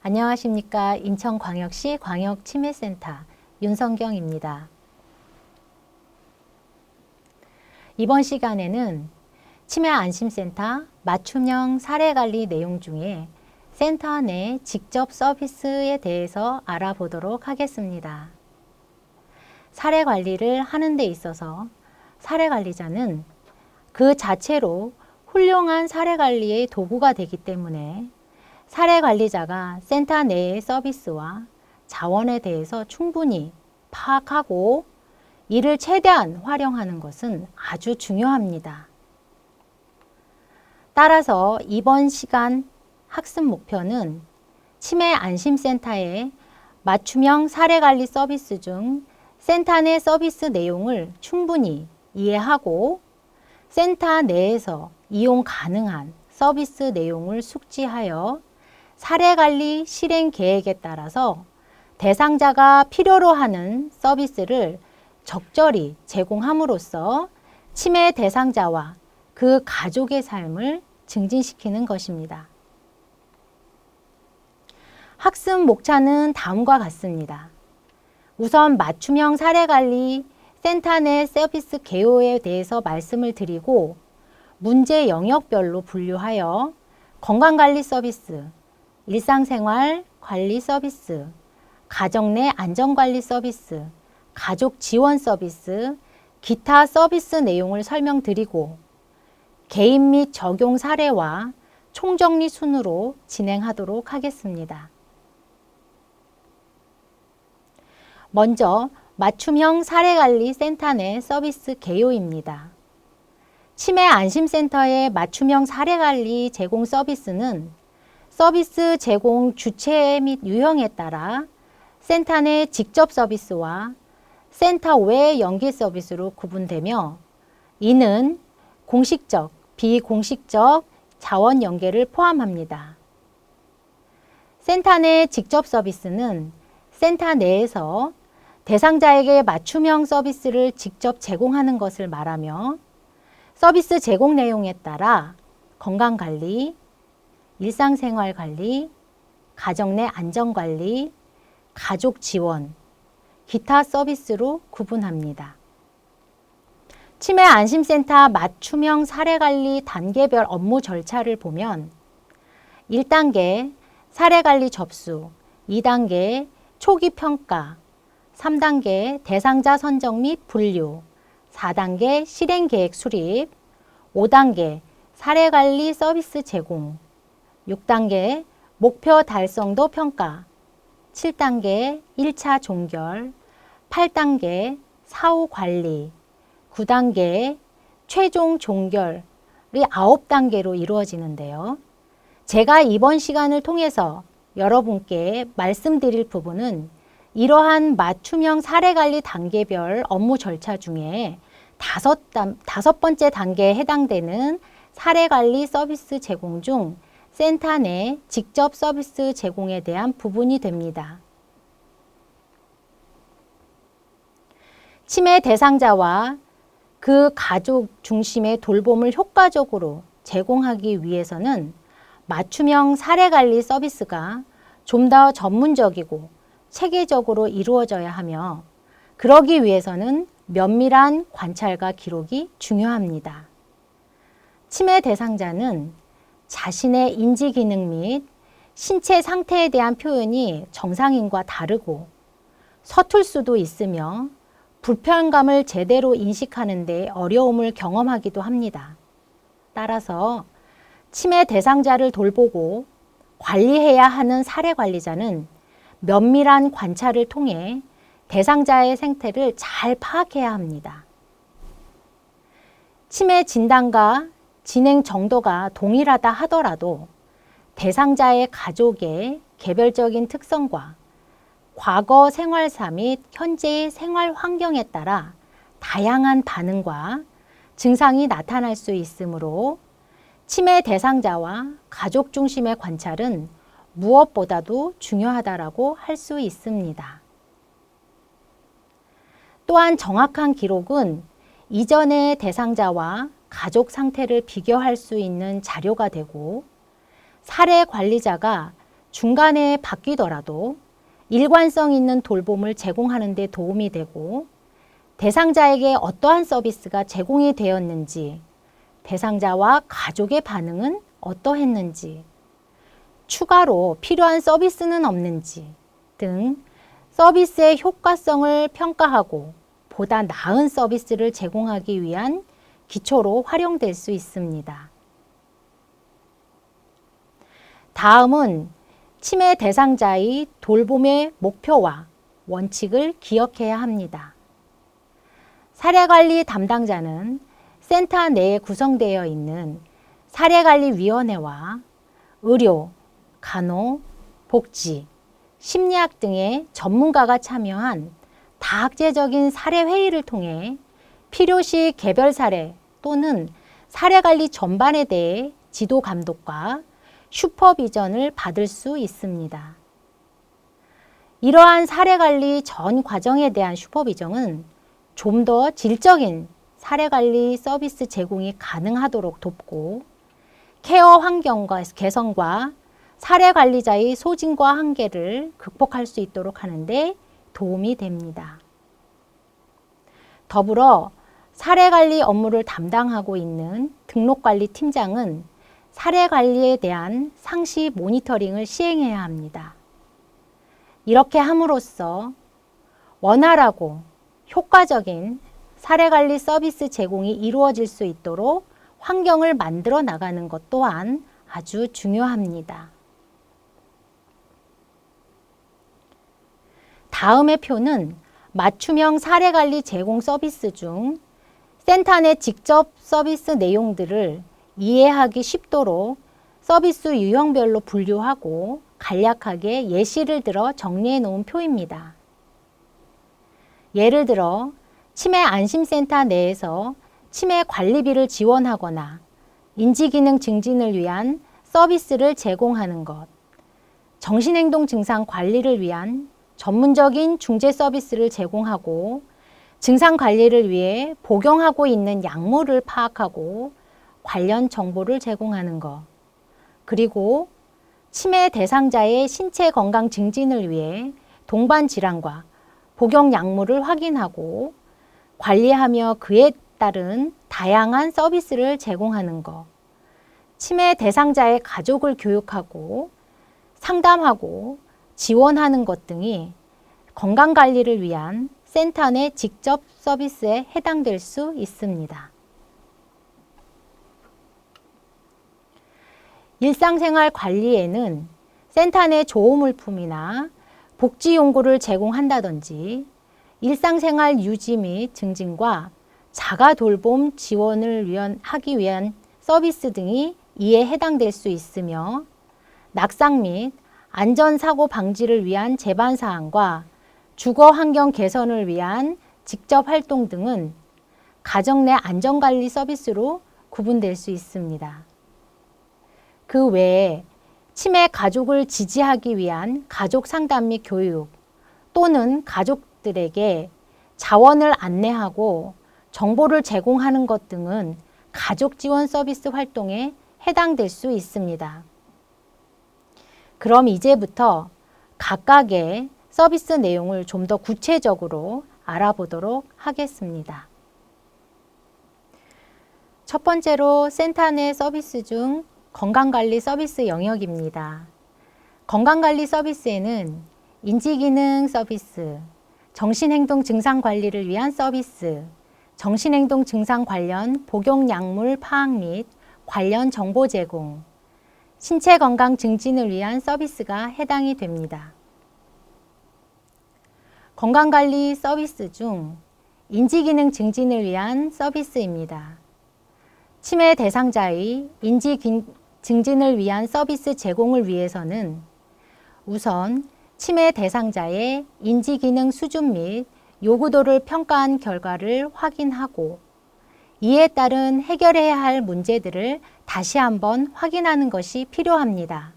안녕하십니까. 인천광역시 광역치매센터 윤성경입니다. 이번 시간에는 치매안심센터 맞춤형 사례관리 내용 중에 센터 내 직접 서비스에 대해서 알아보도록 하겠습니다. 사례관리를 하는 데 있어서 사례관리자는 그 자체로 훌륭한 사례관리의 도구가 되기 때문에 사례관리자가 센터 내의 서비스와 자원에 대해서 충분히 파악하고 이를 최대한 활용하는 것은 아주 중요합니다. 따라서 이번 시간 학습 목표는 치매안심센터의 맞춤형 사례관리 서비스 중 센터 내 서비스 내용을 충분히 이해하고 센터 내에서 이용 가능한 서비스 내용을 숙지하여 사례관리 실행 계획에 따라서 대상자가 필요로 하는 서비스를 적절히 제공함으로써 치매 대상자와 그 가족의 삶을 증진시키는 것입니다. 학습 목차는 다음과 같습니다. 우선 맞춤형 사례관리 센터 내 서비스 개요에 대해서 말씀을 드리고 문제 영역별로 분류하여 건강관리 서비스, 일상생활 관리 서비스, 가정 내 안전관리 서비스, 가족 지원 서비스, 기타 서비스 내용을 설명드리고 개인 및 적용 사례와 총정리 순으로 진행하도록 하겠습니다. 먼저 맞춤형 사례관리 센터 내 서비스 개요입니다. 치매안심센터의 맞춤형 사례관리 제공 서비스는 서비스 제공 주체 및 유형에 따라 센터 내 직접 서비스와 센터 외 연계 서비스로 구분되며 이는 공식적, 비공식적 자원 연계를 포함합니다. 센터 내 직접 서비스는 센터 내에서 대상자에게 맞춤형 서비스를 직접 제공하는 것을 말하며 서비스 제공 내용에 따라 건강관리, 일상생활관리, 가정 내 안전관리, 가족 지원, 기타 서비스로 구분합니다. 치매안심센터 맞춤형 사례관리 단계별 업무 절차를 보면 1단계 사례관리 접수, 2단계 초기 평가, 3단계 대상자 선정 및 분류, 4단계 실행계획 수립, 5단계 사례관리 서비스 제공, 6단계 목표 달성도 평가, 7단계 1차 종결, 8단계 사후 관리, 9단계 최종 종결이 9단계로 이루어지는데요. 제가 이번 시간을 통해서 여러분께 말씀드릴 부분은 이러한 맞춤형 사례관리 단계별 업무 절차 중에 다섯 번째 단계에 해당되는 사례관리 서비스 제공 중 센터 내 직접 서비스 제공에 대한 부분이 됩니다. 치매 대상자와 그 가족 중심의 돌봄을 효과적으로 제공하기 위해서는 맞춤형 사례관리 서비스가 좀 더 전문적이고 체계적으로 이루어져야 하며 그러기 위해서는 면밀한 관찰과 기록이 중요합니다. 치매 대상자는 자신의 인지 기능 및 신체 상태에 대한 표현이 정상인과 다르고 서툴 수도 있으며 불편감을 제대로 인식하는 데 어려움을 경험하기도 합니다. 따라서 치매 대상자를 돌보고 관리해야 하는 사례관리자는 면밀한 관찰을 통해 대상자의 상태를 잘 파악해야 합니다. 치매 진단과 진행 정도가 동일하다 하더라도 대상자의 가족의 개별적인 특성과 과거 생활사 및 현재의 생활 환경에 따라 다양한 반응과 증상이 나타날 수 있으므로 치매 대상자와 가족 중심의 관찰은 무엇보다도 중요하다고 할 수 있습니다. 또한 정확한 기록은 이전의 대상자와 가족 상태를 비교할 수 있는 자료가 되고 사례 관리자가 중간에 바뀌더라도 일관성 있는 돌봄을 제공하는 데 도움이 되고 대상자에게 어떠한 서비스가 제공이 되었는지, 대상자와 가족의 반응은 어떠했는지, 추가로 필요한 서비스는 없는지 등 서비스의 효과성을 평가하고 보다 나은 서비스를 제공하기 위한 기초로 활용될 수 있습니다. 다음은 치매 대상자의 돌봄의 목표와 원칙을 기억해야 합니다. 사례관리 담당자는 센터 내에 구성되어 있는 사례관리위원회와 의료, 간호, 복지, 심리학 등의 전문가가 참여한 다학제적인 사례회의를 통해 필요시 개별 사례 또는 사례관리 전반에 대해 지도 감독과 슈퍼비전을 받을 수 있습니다. 이러한 사례관리 전 과정에 대한 슈퍼비전은 좀 더 질적인 사례관리 서비스 제공이 가능하도록 돕고 케어 환경 개선과 사례관리자의 소진과 한계를 극복할 수 있도록 하는데 도움이 됩니다. 더불어 사례관리 업무를 담당하고 있는 등록관리팀장은 사례관리에 대한 상시 모니터링을 시행해야 합니다. 이렇게 함으로써 원활하고 효과적인 사례관리 서비스 제공이 이루어질 수 있도록 환경을 만들어 나가는 것 또한 아주 중요합니다. 다음의 표는 맞춤형 사례관리 제공 서비스 중 센터 내 직접 서비스 내용들을 이해하기 쉽도록 서비스 유형별로 분류하고 간략하게 예시를 들어 정리해 놓은 표입니다. 예를 들어 치매 안심센터 내에서 치매 관리비를 지원하거나 인지기능 증진을 위한 서비스를 제공하는 것, 정신행동 증상 관리를 위한 전문적인 중재 서비스를 제공하고 증상 관리를 위해 복용하고 있는 약물을 파악하고 관련 정보를 제공하는 것, 그리고 치매 대상자의 신체 건강 증진을 위해 동반 질환과 복용 약물을 확인하고 관리하며 그에 따른 다양한 서비스를 제공하는 것, 치매 대상자의 가족을 교육하고 상담하고 지원하는 것 등이 건강관리를 위한 센터 내 직접 서비스에 해당될 수 있습니다. 일상생활 관리에는 센터 내 조호물품이나 복지용구를 제공한다든지 일상생활 유지 및 증진과 자가돌봄 지원을 하기 위한 서비스 등이 이에 해당될 수 있으며 낙상 및 안전사고 방지를 위한 제반사항과 주거 환경 개선을 위한 직접 활동 등은 가정 내 안전관리 서비스로 구분될 수 있습니다. 그 외에 치매 가족을 지지하기 위한 가족 상담 및 교육 또는 가족들에게 자원을 안내하고 정보를 제공하는 것 등은 가족 지원 서비스 활동에 해당될 수 있습니다. 그럼 이제부터 각각의 서비스 내용을 좀 더 구체적으로 알아보도록 하겠습니다. 첫 번째로 센터 내 서비스 중 건강관리 서비스 영역입니다. 건강관리 서비스에는 인지기능 서비스, 정신행동 증상 관리를 위한 서비스, 정신행동 증상 관련 복용약물 파악 및 관련 정보 제공, 신체 건강 증진을 위한 서비스가 해당이 됩니다. 건강관리 서비스 중 인지기능 증진을 위한 서비스입니다. 치매 대상자의 인지 증진을 위한 서비스 제공을 위해서는 우선 치매 대상자의 인지기능 수준 및 요구도를 평가한 결과를 확인하고 이에 따른 해결해야 할 문제들을 다시 한번 확인하는 것이 필요합니다.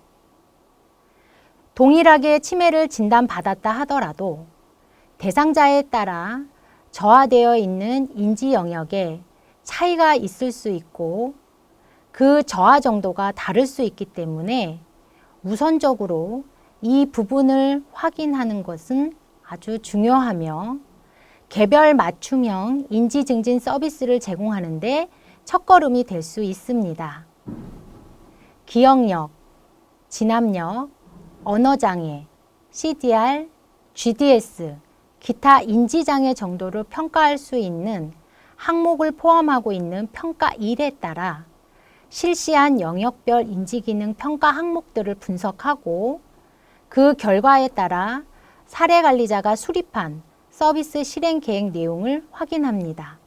동일하게 치매를 진단받았다 하더라도 대상자에 따라 저하되어 있는 인지 영역에 차이가 있을 수 있고 그 저하 정도가 다를 수 있기 때문에 우선적으로 이 부분을 확인하는 것은 아주 중요하며 개별 맞춤형 인지 증진 서비스를 제공하는데 첫걸음이 될 수 있습니다. 기억력, 진압력, 언어장애, CDR, GDS, 기타 인지장애 정도를 평가할 수 있는 항목을 포함하고 있는 평가 1에 따라 실시한 영역별 인지기능 평가 항목들을 분석하고 그 결과에 따라 사례관리자가 수립한 서비스 실행 계획 내용을 확인합니다.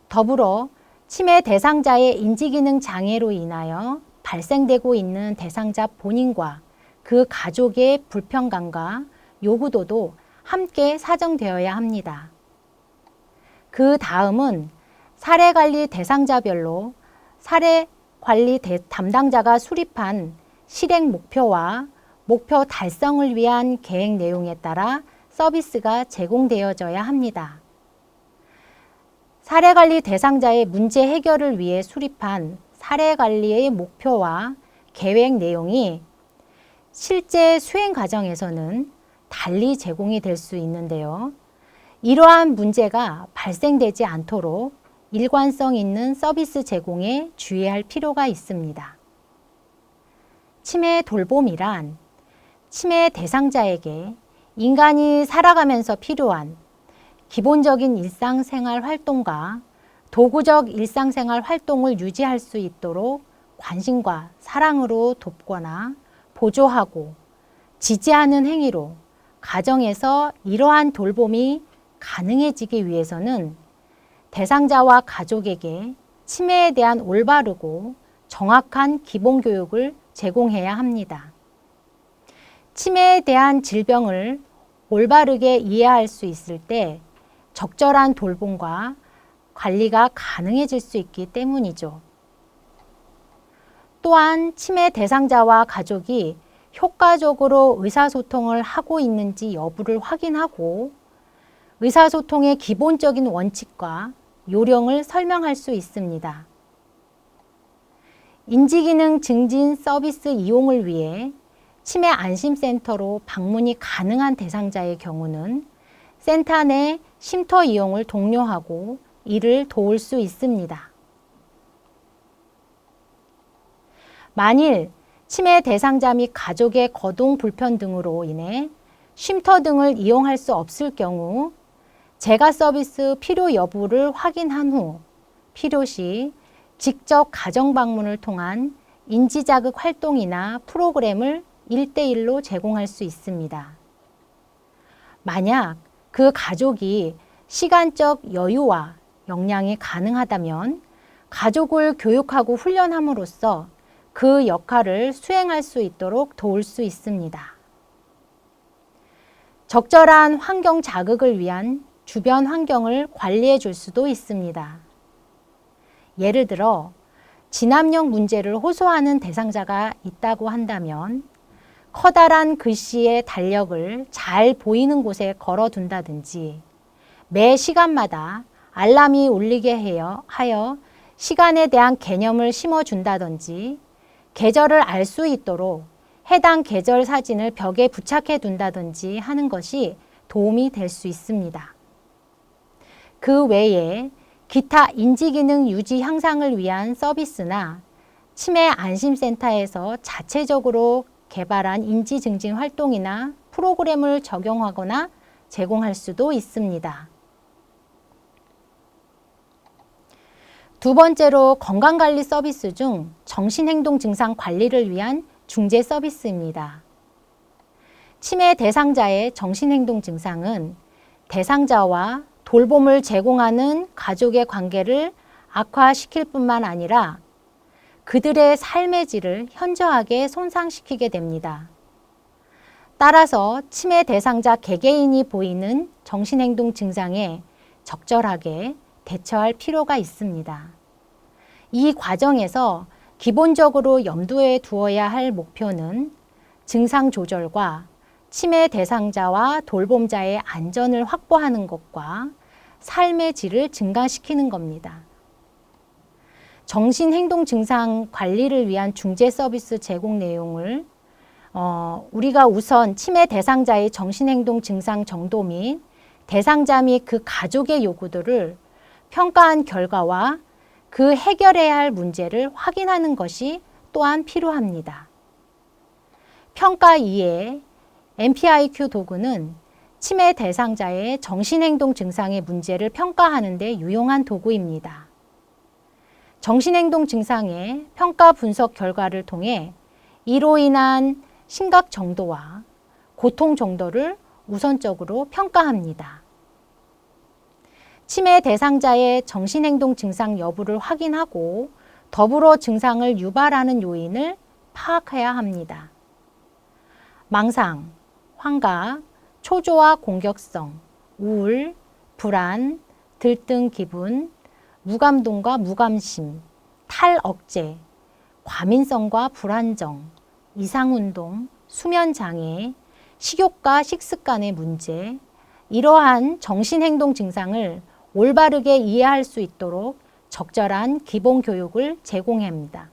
더불어 치매 대상자의 인지기능 장애로 인하여 발생되고 있는 대상자 본인과 그 가족의 불편감과 요구도도 함께 사정되어야 합니다. 그 다음은 사례관리 대상자별로 사례관리 담당자가 수립한 실행 목표와 목표 달성을 위한 계획 내용에 따라 서비스가 제공되어져야 합니다. 사례관리 대상자의 문제 해결을 위해 수립한 사례관리의 목표와 계획 내용이 실제 수행 과정에서는 달리 제공이 될 수 있는데요. 이러한 문제가 발생되지 않도록 일관성 있는 서비스 제공에 주의할 필요가 있습니다. 치매 돌봄이란 치매 대상자에게 인간이 살아가면서 필요한 기본적인 일상생활 활동과 도구적 일상생활 활동을 유지할 수 있도록 관심과 사랑으로 돕거나 보조하고 지지하는 행위로 가정에서 이러한 돌봄이 가능해지기 위해서는 대상자와 가족에게 치매에 대한 올바르고 정확한 기본교육을 제공해야 합니다. 치매에 대한 질병을 올바르게 이해할 수 있을 때 적절한 돌봄과 관리가 가능해질 수 있기 때문이죠. 또한 치매 대상자와 가족이 효과적으로 의사소통을 하고 있는지 여부를 확인하고 의사소통의 기본적인 원칙과 요령을 설명할 수 있습니다. 인지기능 증진 서비스 이용을 위해 치매 안심센터로 방문이 가능한 대상자의 경우는 센터 내 쉼터 이용을 독려하고 이를 도울 수 있습니다. 만일 치매 대상자 및 가족의 거동 불편 등으로 인해 쉼터 등을 이용할 수 없을 경우 재가 서비스 필요 여부를 확인한 후 필요시 직접 가정 방문을 통한 인지자극 활동이나 프로그램을 1대1로 제공할 수 있습니다. 만약 그 가족이 시간적 여유와 역량이 가능하다면 가족을 교육하고 훈련함으로써 그 역할을 수행할 수 있도록 도울 수 있습니다. 적절한 환경 자극을 위한 주변 환경을 관리해 줄 수도 있습니다. 예를 들어 진압력 문제를 호소하는 대상자가 있다고 한다면 커다란 글씨의 달력을 잘 보이는 곳에 걸어둔다든지 매 시간마다 알람이 울리게 하여 시간에 대한 개념을 심어준다든지 계절을 알 수 있도록 해당 계절 사진을 벽에 부착해 둔다든지 하는 것이 도움이 될 수 있습니다. 그 외에 기타 인지기능 유지 향상을 위한 서비스나 치매 안심센터에서 자체적으로 개발한 인지 증진 활동이나 프로그램을 적용하거나 제공할 수도 있습니다. 두 번째로 건강관리 서비스 중 정신행동 증상 관리를 위한 중재 서비스입니다. 치매 대상자의 정신행동 증상은 대상자와 돌봄을 제공하는 가족의 관계를 악화시킬 뿐만 아니라 그들의 삶의 질을 현저하게 손상시키게 됩니다. 따라서 치매 대상자 개개인이 보이는 정신행동 증상에 적절하게 대처할 필요가 있습니다. 이 과정에서 기본적으로 염두에 두어야 할 목표는 증상 조절과 치매 대상자와 돌봄자의 안전을 확보하는 것과 삶의 질을 증가시키는 겁니다. 정신행동 증상 관리를 위한 중재 서비스 제공 내용을 우리가 우선 치매 대상자의 정신행동 증상 정도 및 대상자 및 그 가족의 요구들을 평가한 결과와 그 해결해야 할 문제를 확인하는 것이 또한 필요합니다. 평가 2의 MPIQ 도구는 치매 대상자의 정신행동 증상의 문제를 평가하는 데 유용한 도구입니다. 정신행동 증상의 평가 분석 결과를 통해 이로 인한 심각 정도와 고통 정도를 우선적으로 평가합니다. 치매 대상자의 정신행동 증상 여부를 확인하고 더불어 증상을 유발하는 요인을 파악해야 합니다. 망상, 환각, 초조와 공격성, 우울, 불안, 들뜬 기분, 무감동과 무감심, 탈억제, 과민성과 불안정, 이상운동, 수면장애, 식욕과 식습관의 문제, 이러한 정신행동 증상을 올바르게 이해할 수 있도록 적절한 기본 교육을 제공합니다.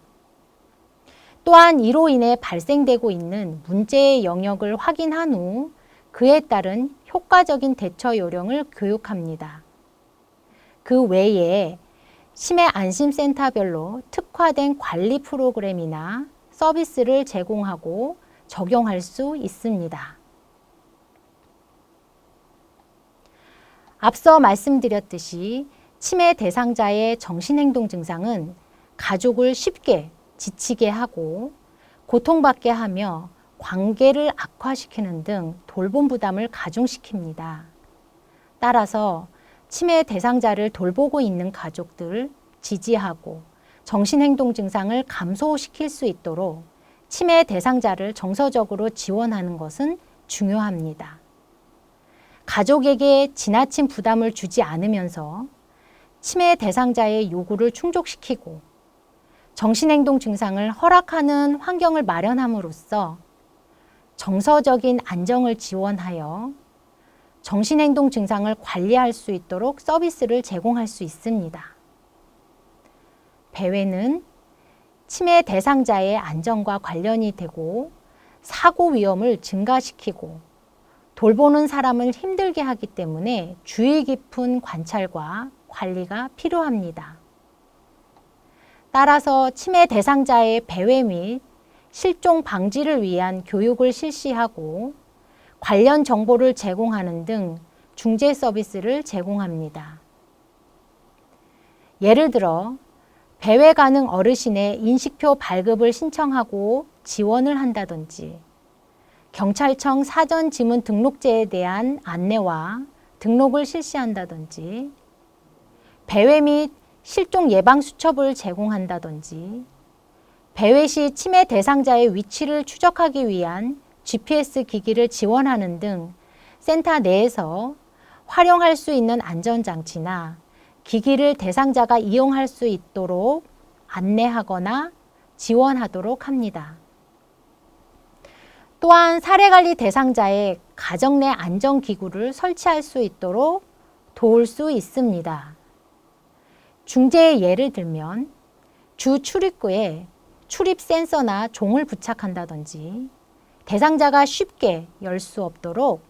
또한 이로 인해 발생되고 있는 문제의 영역을 확인한 후 그에 따른 효과적인 대처 요령을 교육합니다. 그 외에 치매 안심센터별로 특화된 관리 프로그램이나 서비스를 제공하고 적용할 수 있습니다. 앞서 말씀드렸듯이 치매 대상자의 정신행동 증상은 가족을 쉽게 지치게 하고 고통받게 하며 관계를 악화시키는 등 돌봄 부담을 가중시킵니다. 따라서 치매 대상자를 돌보고 있는 가족들 지지하고 정신행동 증상을 감소시킬 수 있도록 치매 대상자를 정서적으로 지원하는 것은 중요합니다. 가족에게 지나친 부담을 주지 않으면서 치매 대상자의 요구를 충족시키고 정신행동 증상을 허락하는 환경을 마련함으로써 정서적인 안정을 지원하여 정신행동 증상을 관리할 수 있도록 서비스를 제공할 수 있습니다. 배회는 치매 대상자의 안전과 관련이 되고 사고 위험을 증가시키고 돌보는 사람을 힘들게 하기 때문에 주의 깊은 관찰과 관리가 필요합니다. 따라서 치매 대상자의 배회 및 실종 방지를 위한 교육을 실시하고 관련 정보를 제공하는 등 중재 서비스를 제공합니다. 예를 들어 배회 가능 어르신의 인식표 발급을 신청하고 지원을 한다든지 경찰청 사전 지문 등록제에 대한 안내와 등록을 실시한다든지 배회 및 실종 예방 수첩을 제공한다든지 배회 시 치매 대상자의 위치를 추적하기 위한 GPS 기기를 지원하는 등 센터 내에서 활용할 수 있는 안전장치나 기기를 대상자가 이용할 수 있도록 안내하거나 지원하도록 합니다. 또한 사례관리 대상자의 가정 내 안전기구를 설치할 수 있도록 도울 수 있습니다. 중재의 예를 들면 주 출입구에 출입 센서나 종을 부착한다든지 대상자가 쉽게 열 수 없도록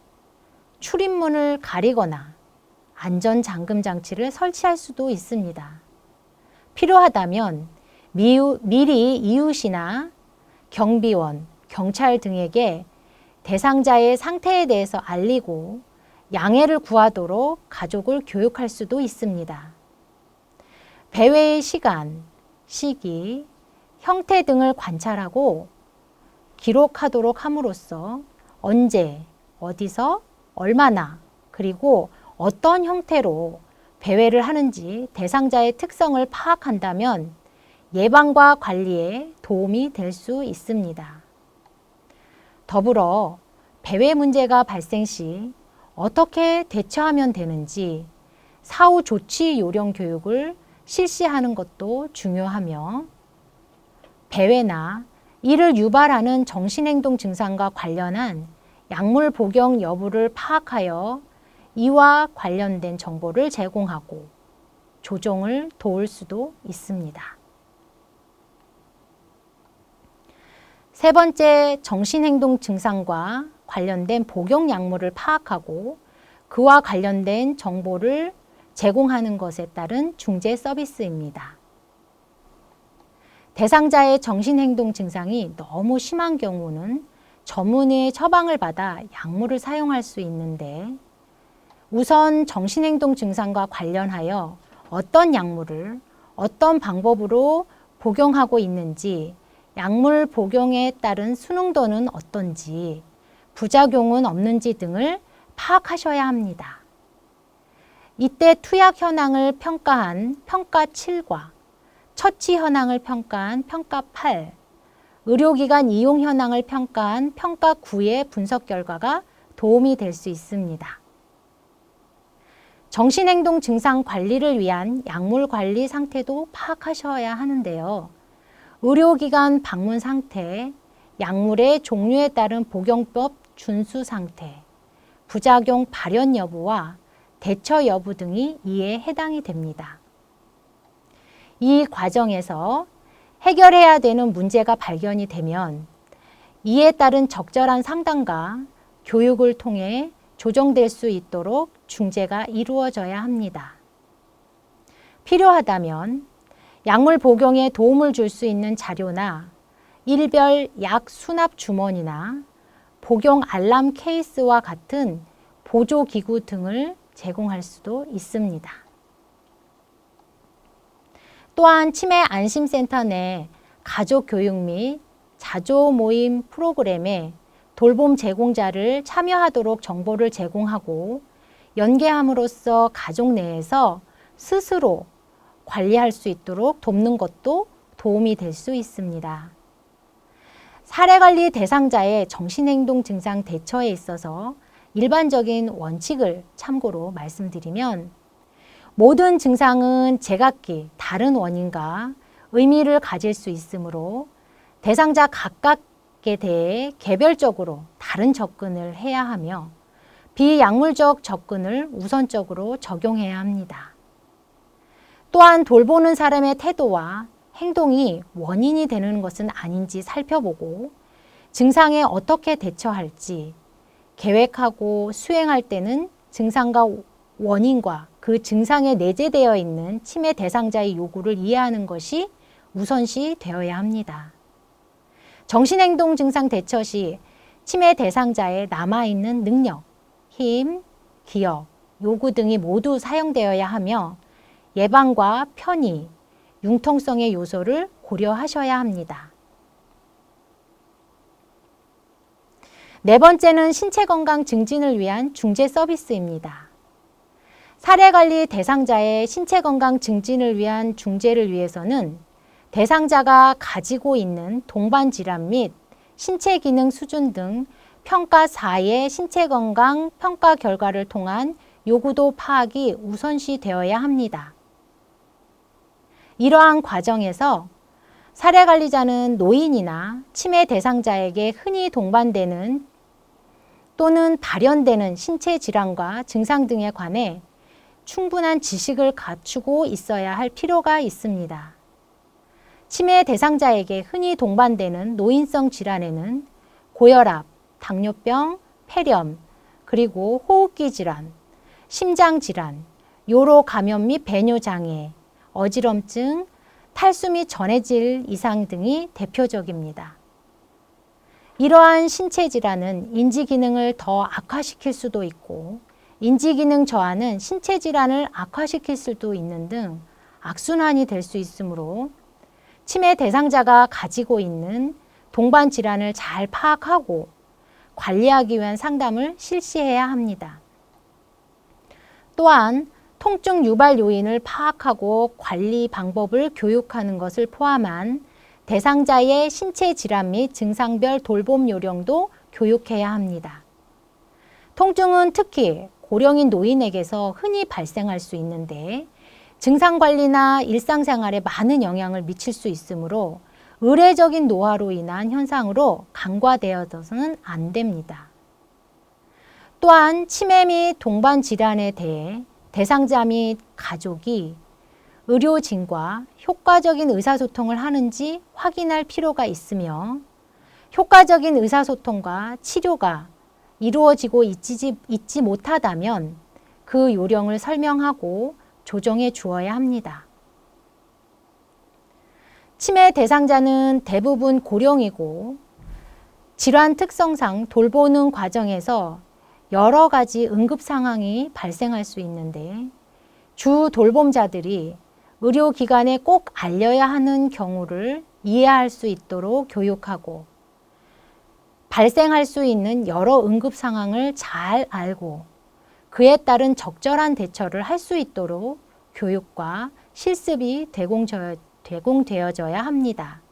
출입문을 가리거나 안전잠금 장치를 설치할 수도 있습니다. 필요하다면 미리 이웃이나 경비원, 경찰 등에게 대상자의 상태에 대해서 알리고 양해를 구하도록 가족을 교육할 수도 있습니다. 배회의 시간, 시기, 형태 등을 관찰하고 기록하도록 함으로써 언제, 어디서, 얼마나, 그리고 어떤 형태로 배회를 하는지 대상자의 특성을 파악한다면 예방과 관리에 도움이 될 수 있습니다. 더불어 배회 문제가 발생 시 어떻게 대처하면 되는지 사후 조치 요령 교육을 실시하는 것도 중요하며 배회나 이를 유발하는 정신행동 증상과 관련한 약물 복용 여부를 파악하여 이와 관련된 정보를 제공하고 조정을 도울 수도 있습니다. 세 번째, 정신행동 증상과 관련된 복용 약물을 파악하고 그와 관련된 정보를 제공하는 것에 따른 중재 서비스입니다. 대상자의 정신행동 증상이 너무 심한 경우는 전문의의 처방을 받아 약물을 사용할 수 있는데 우선 정신행동 증상과 관련하여 어떤 약물을 어떤 방법으로 복용하고 있는지, 약물 복용에 따른 수능도는 어떤지, 부작용은 없는지 등을 파악하셔야 합니다. 이때 투약 현황을 평가한 평가 7과 처치 현황을 평가한 평가 8, 의료기관 이용 현황을 평가한 평가 9의 분석 결과가 도움이 될 수 있습니다. 정신행동 증상 관리를 위한 약물 관리 상태도 파악하셔야 하는데요. 의료기관 방문 상태, 약물의 종류에 따른 복용법 준수 상태, 부작용 발현 여부와 대처 여부 등이 이에 해당이 됩니다. 이 과정에서 해결해야 되는 문제가 발견이 되면 이에 따른 적절한 상담과 교육을 통해 조정될 수 있도록 중재가 이루어져야 합니다. 필요하다면 약물 복용에 도움을 줄 수 있는 자료나 일별 약 수납 주머니나 복용 알람 케이스와 같은 보조기구 등을 제공할 수도 있습니다. 또한 치매 안심센터 내 가족교육 및 자조 모임 프로그램에 돌봄 제공자를 참여하도록 정보를 제공하고 연계함으로써 가족 내에서 스스로 관리할 수 있도록 돕는 것도 도움이 될 수 있습니다. 사례관리 대상자의 정신행동 증상 대처에 있어서 일반적인 원칙을 참고로 말씀드리면 모든 증상은 제각기 다른 원인과 의미를 가질 수 있으므로 대상자 각각에 대해 개별적으로 다른 접근을 해야 하며 비약물적 접근을 우선적으로 적용해야 합니다. 또한 돌보는 사람의 태도와 행동이 원인이 되는 것은 아닌지 살펴보고 증상에 어떻게 대처할지 계획하고 수행할 때는 증상과 원인과 그 증상에 내재되어 있는 치매 대상자의 요구를 이해하는 것이 우선시 되어야 합니다. 정신행동 증상 대처 시 치매 대상자의 남아있는 능력, 힘, 기억, 요구 등이 모두 사용되어야 하며 예방과 편의, 융통성의 요소를 고려하셔야 합니다. 네 번째는 신체 건강 증진을 위한 중재 서비스입니다. 사례관리 대상자의 신체 건강 증진을 위한 중재를 위해서는 대상자가 가지고 있는 동반 질환 및 신체 기능 수준 등 평가 4의 신체 건강 평가 결과를 통한 요구도 파악이 우선시 되어야 합니다. 이러한 과정에서 사례관리자는 노인이나 치매 대상자에게 흔히 동반되는 또는 발현되는 신체 질환과 증상 등에 관해 충분한 지식을 갖추고 있어야 할 필요가 있습니다. 치매 대상자에게 흔히 동반되는 노인성 질환에는 고혈압, 당뇨병, 폐렴, 그리고 호흡기 질환, 심장 질환, 요로 감염 및 배뇨 장애, 어지럼증, 탈수 및 전해질 이상 등이 대표적입니다. 이러한 신체 질환은 인지 기능을 더 악화시킬 수도 있고 인지기능 저하는 신체 질환을 악화시킬 수도 있는 등 악순환이 될 수 있으므로 치매 대상자가 가지고 있는 동반 질환을 잘 파악하고 관리하기 위한 상담을 실시해야 합니다. 또한 통증 유발 요인을 파악하고 관리 방법을 교육하는 것을 포함한 대상자의 신체 질환 및 증상별 돌봄 요령도 교육해야 합니다. 통증은 특히 고령인 노인에게서 흔히 발생할 수 있는데 증상관리나 일상생활에 많은 영향을 미칠 수 있으므로 의례적인 노화로 인한 현상으로 간과되어서는 안 됩니다. 또한 치매 및 동반 질환에 대해 대상자 및 가족이 의료진과 효과적인 의사소통을 하는지 확인할 필요가 있으며 효과적인 의사소통과 치료가 이루어지고 있지 못하다면 그 요령을 설명하고 조정해 주어야 합니다. 치매 대상자는 대부분 고령이고 질환 특성상 돌보는 과정에서 여러 가지 응급 상황이 발생할 수 있는데 주 돌봄자들이 의료기관에 꼭 알려야 하는 경우를 이해할 수 있도록 교육하고 발생할 수 있는 여러 응급 상황을 잘 알고 그에 따른 적절한 대처를 할 수 있도록 교육과 실습이 제공되어져야 합니다.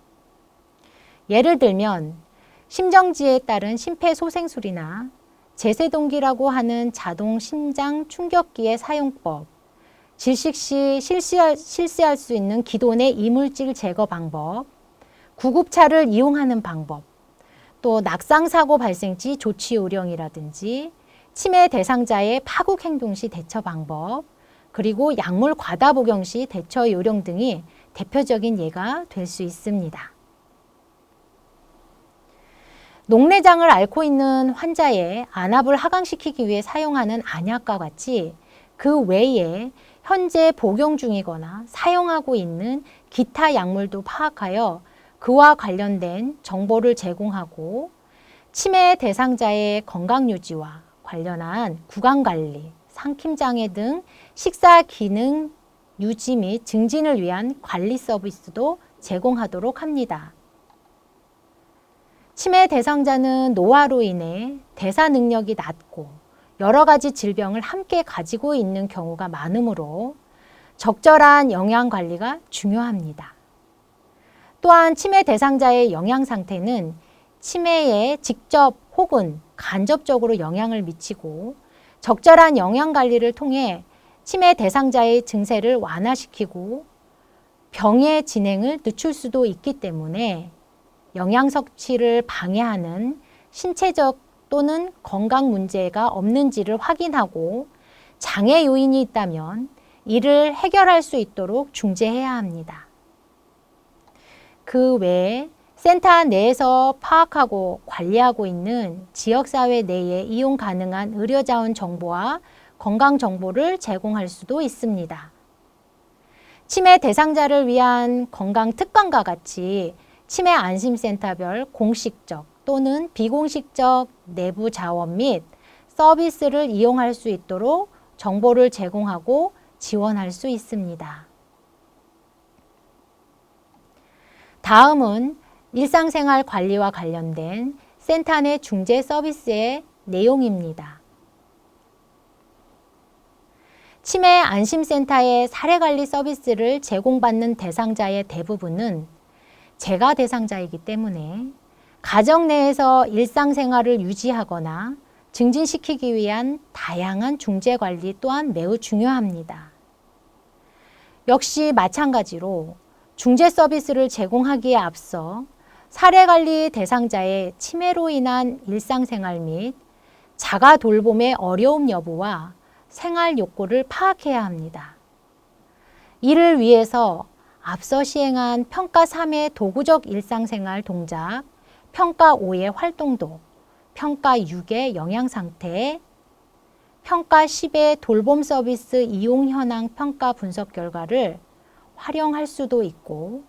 예를 들면 심정지에 따른 심폐소생술이나 제세동기라고 하는 자동 심장 충격기의 사용법, 질식 시 실시할 수 있는 기존의 이물질 제거 방법, 구급차를 이용하는 방법, 또 낙상사고 발생 시 조치 요령이라든지 치매 대상자의 파국 행동 시 대처 방법, 그리고 약물 과다 복용 시 대처 요령 등이 대표적인 예가 될 수 있습니다. 녹내장을 앓고 있는 환자의 안압을 하강시키기 위해 사용하는 안약과 같이 그 외에 현재 복용 중이거나 사용하고 있는 기타 약물도 파악하여 그와 관련된 정보를 제공하고 치매 대상자의 건강유지와 관련한 구강관리, 삼킴장애 등 식사 기능 유지 및 증진을 위한 관리 서비스도 제공하도록 합니다. 치매 대상자는 노화로 인해 대사 능력이 낮고 여러 가지 질병을 함께 가지고 있는 경우가 많으므로 적절한 영양 관리가 중요합니다. 또한 치매 대상자의 영양 상태는 치매에 직접 혹은 간접적으로 영향을 미치고 적절한 영양 관리를 통해 치매 대상자의 증세를 완화시키고 병의 진행을 늦출 수도 있기 때문에 영양 섭취를 방해하는 신체적 또는 건강 문제가 없는지를 확인하고 장애 요인이 있다면 이를 해결할 수 있도록 중재해야 합니다. 그 외에 센터 내에서 파악하고 관리하고 있는 지역사회 내에 이용 가능한 의료자원 정보와 건강 정보를 제공할 수도 있습니다. 치매 대상자를 위한 건강 특강과 같이 치매 안심센터별 공식적 또는 비공식적 내부 자원 및 서비스를 이용할 수 있도록 정보를 제공하고 지원할 수 있습니다. 다음은 일상생활 관리와 관련된 센터 내 중재 서비스의 내용입니다. 치매 안심센터의 사례관리 서비스를 제공받는 대상자의 대부분은 재가 대상자이기 때문에 가정 내에서 일상생활을 유지하거나 증진시키기 위한 다양한 중재관리 또한 매우 중요합니다. 역시 마찬가지로 중재 서비스를 제공하기에 앞서 사례관리 대상자의 치매로 인한 일상생활 및 자가 돌봄의 어려움 여부와 생활 욕구를 파악해야 합니다. 이를 위해서 앞서 시행한 평가 3의 도구적 일상생활 동작, 평가 5의 활동도, 평가 6의 영양상태, 평가 10의 돌봄 서비스 이용 현황 평가 분석 결과를 활용할 수도 있고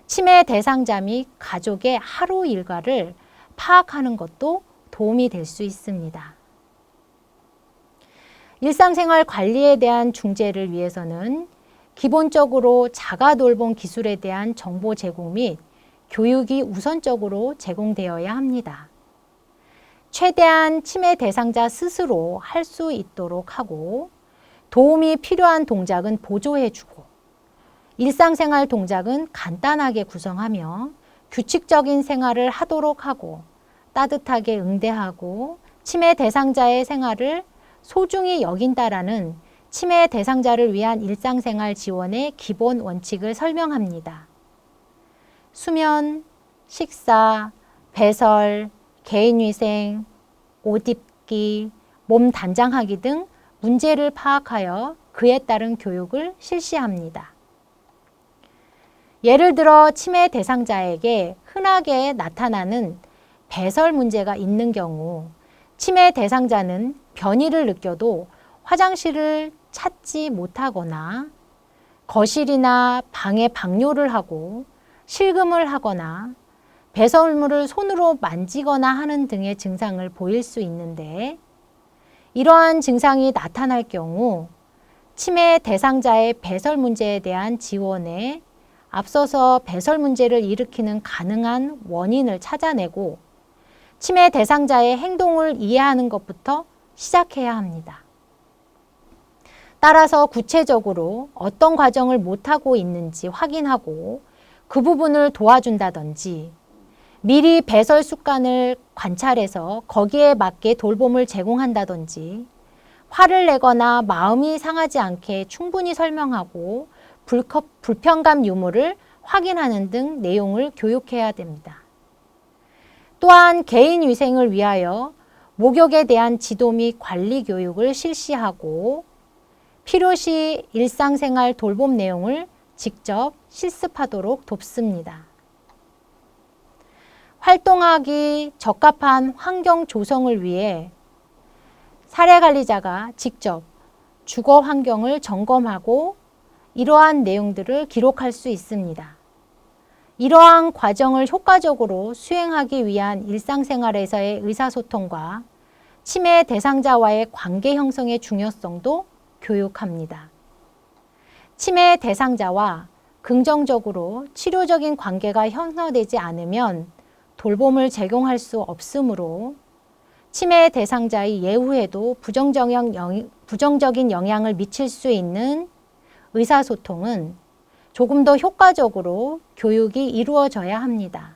치매 대상자 및 가족의 하루 일과를 파악하는 것도 도움이 될 수 있습니다. 일상생활 관리에 대한 중재를 위해서는 기본적으로 자가돌봄 기술에 대한 정보 제공 및 교육이 우선적으로 제공되어야 합니다. 최대한 치매 대상자 스스로 할 수 있도록 하고 도움이 필요한 동작은 보조해주고 일상생활 동작은 간단하게 구성하며 규칙적인 생활을 하도록 하고 따뜻하게 응대하고 치매 대상자의 생활을 소중히 여긴다라는 치매 대상자를 위한 일상생활 지원의 기본 원칙을 설명합니다. 수면, 식사, 배설, 개인위생, 옷 입기, 몸 단장하기 등 문제를 파악하여 그에 따른 교육을 실시합니다. 예를 들어 치매 대상자에게 흔하게 나타나는 배설 문제가 있는 경우 치매 대상자는 변이를 느껴도 화장실을 찾지 못하거나 거실이나 방에 방뇨를 하고 실금을 하거나 배설물을 손으로 만지거나 하는 등의 증상을 보일 수 있는데, 이러한 증상이 나타날 경우 치매 대상자의 배설 문제에 대한 지원에 앞서서 배설 문제를 일으키는 가능한 원인을 찾아내고 치매 대상자의 행동을 이해하는 것부터 시작해야 합니다. 따라서 구체적으로 어떤 과정을 못하고 있는지 확인하고 그 부분을 도와준다든지, 미리 배설 습관을 관찰해서 거기에 맞게 돌봄을 제공한다든지, 화를 내거나 마음이 상하지 않게 충분히 설명하고 불편감 유무를 확인하는 등 내용을 교육해야 됩니다. 또한 개인 위생을 위하여 목욕에 대한 지도 및 관리 교육을 실시하고 필요시 일상생활 돌봄 내용을 직접 실습하도록 돕습니다. 활동하기 적합한 환경 조성을 위해 사례관리자가 직접 주거 환경을 점검하고 이러한 내용들을 기록할 수 있습니다. 이러한 과정을 효과적으로 수행하기 위한 일상생활에서의 의사소통과 치매 대상자와의 관계 형성의 중요성도 교육합니다. 치매 대상자와 긍정적으로 치료적인 관계가 형성되지 않으면 돌봄을 제공할 수 없으므로 치매 대상자의 예후에도 부정적인 영향을 미칠 수 있는 의사소통은 조금 더 효과적으로 교육이 이루어져야 합니다.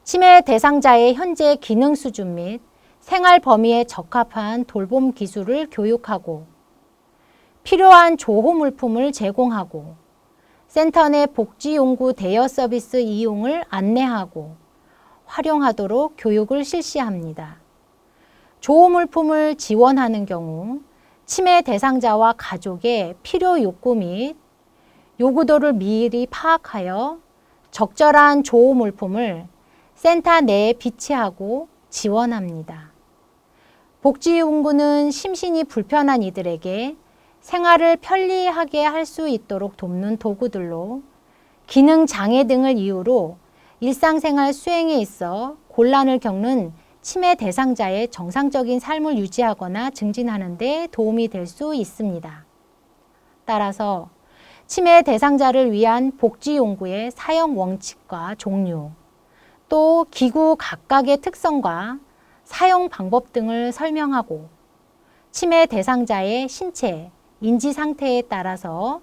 치매 대상자의 현재 기능 수준 및 생활 범위에 적합한 돌봄 기술을 교육하고 필요한 조호 물품을 제공하고 센터 내 복지용구 대여 서비스 이용을 안내하고 활용하도록 교육을 실시합니다. 조호 물품을 지원하는 경우 치매 대상자와 가족의 필요 욕구 및 요구도를 미리 파악하여 적절한 조호 물품을 센터 내에 비치하고 지원합니다. 복지용구는 심신이 불편한 이들에게 생활을 편리하게 할 수 있도록 돕는 도구들로 기능 장애 등을 이유로 일상생활 수행에 있어 곤란을 겪는 치매 대상자의 정상적인 삶을 유지하거나 증진하는 데 도움이 될 수 있습니다. 따라서 치매 대상자를 위한 복지용구의 사용 원칙과 종류, 또 기구 각각의 특성과 사용 방법 등을 설명하고 치매 대상자의 신체, 인지 상태에 따라서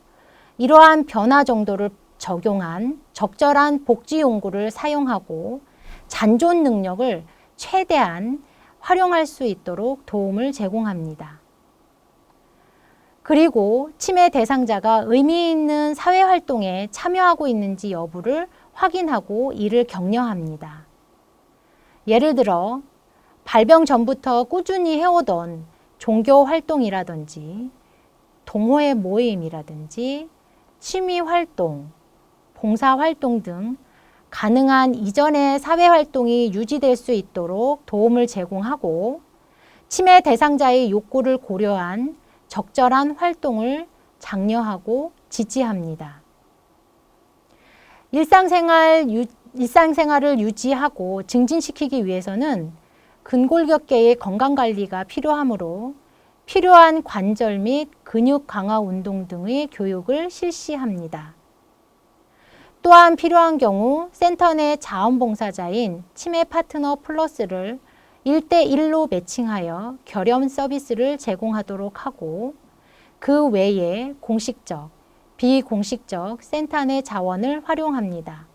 이러한 변화 정도를 적용한 적절한 복지용구를 사용하고 잔존 능력을 최대한 활용할 수 있도록 도움을 제공합니다. 그리고 치매 대상자가 의미 있는 사회활동에 참여하고 있는지 여부를 확인하고 이를 격려합니다. 예를 들어 발병 전부터 꾸준히 해오던 종교 활동이라든지 동호회 모임이라든지 취미활동, 봉사활동 등 가능한 이전의 사회활동이 유지될 수 있도록 도움을 제공하고 치매 대상자의 욕구를 고려한 적절한 활동을 장려하고 지지합니다. 일상생활을 유지하고 증진시키기 위해서는 근골격계의 건강관리가 필요하므로 필요한 관절 및 근육 강화 운동 등의 교육을 실시합니다. 또한 필요한 경우 센터 내 자원봉사자인 치매 파트너 플러스를 1대1로 매칭하여 결연 서비스를 제공하도록 하고 그 외에 공식적, 비공식적 센터 내 자원을 활용합니다.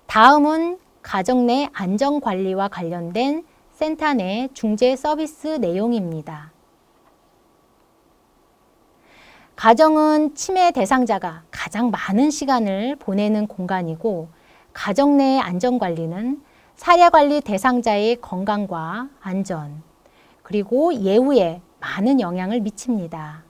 다음은 가정 내 안전관리와 관련된 센터 내 중재 서비스 내용입니다. 가정은 치매 대상자가 가장 많은 시간을 보내는 공간이고 가정 내의 안전관리는 사례관리 대상자의 건강과 안전, 그리고 예후에 많은 영향을 미칩니다.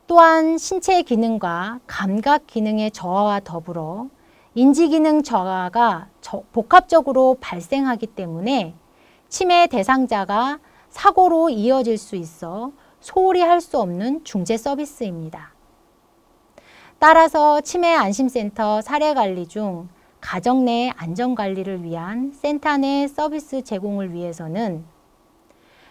또한 신체 기능과 감각 기능의 저하와 더불어 인지 기능 저하가 복합적으로 발생하기 때문에 치매 대상자가 사고로 이어질 수 있어 소홀히 할 수 없는 중재 서비스입니다. 따라서 치매 안심센터 사례관리 중 가정 내 안전관리를 위한 센터 내 서비스 제공을 위해서는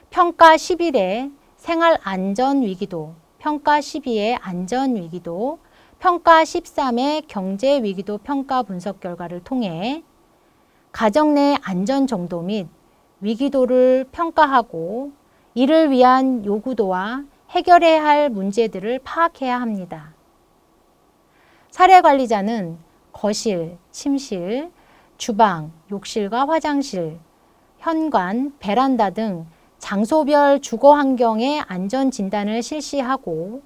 평가 11의 생활안전위기도, 평가 12의 안전위기도, 평가 13의 경제위기도 평가 분석 결과를 통해 가정 내 안전 정도 및 위기도를 평가하고 이를 위한 요구도와 해결해야 할 문제들을 파악해야 합니다. 사례관리자는 거실, 침실, 주방, 욕실과 화장실, 현관, 베란다 등 장소별 주거 환경의 안전 진단을 실시하고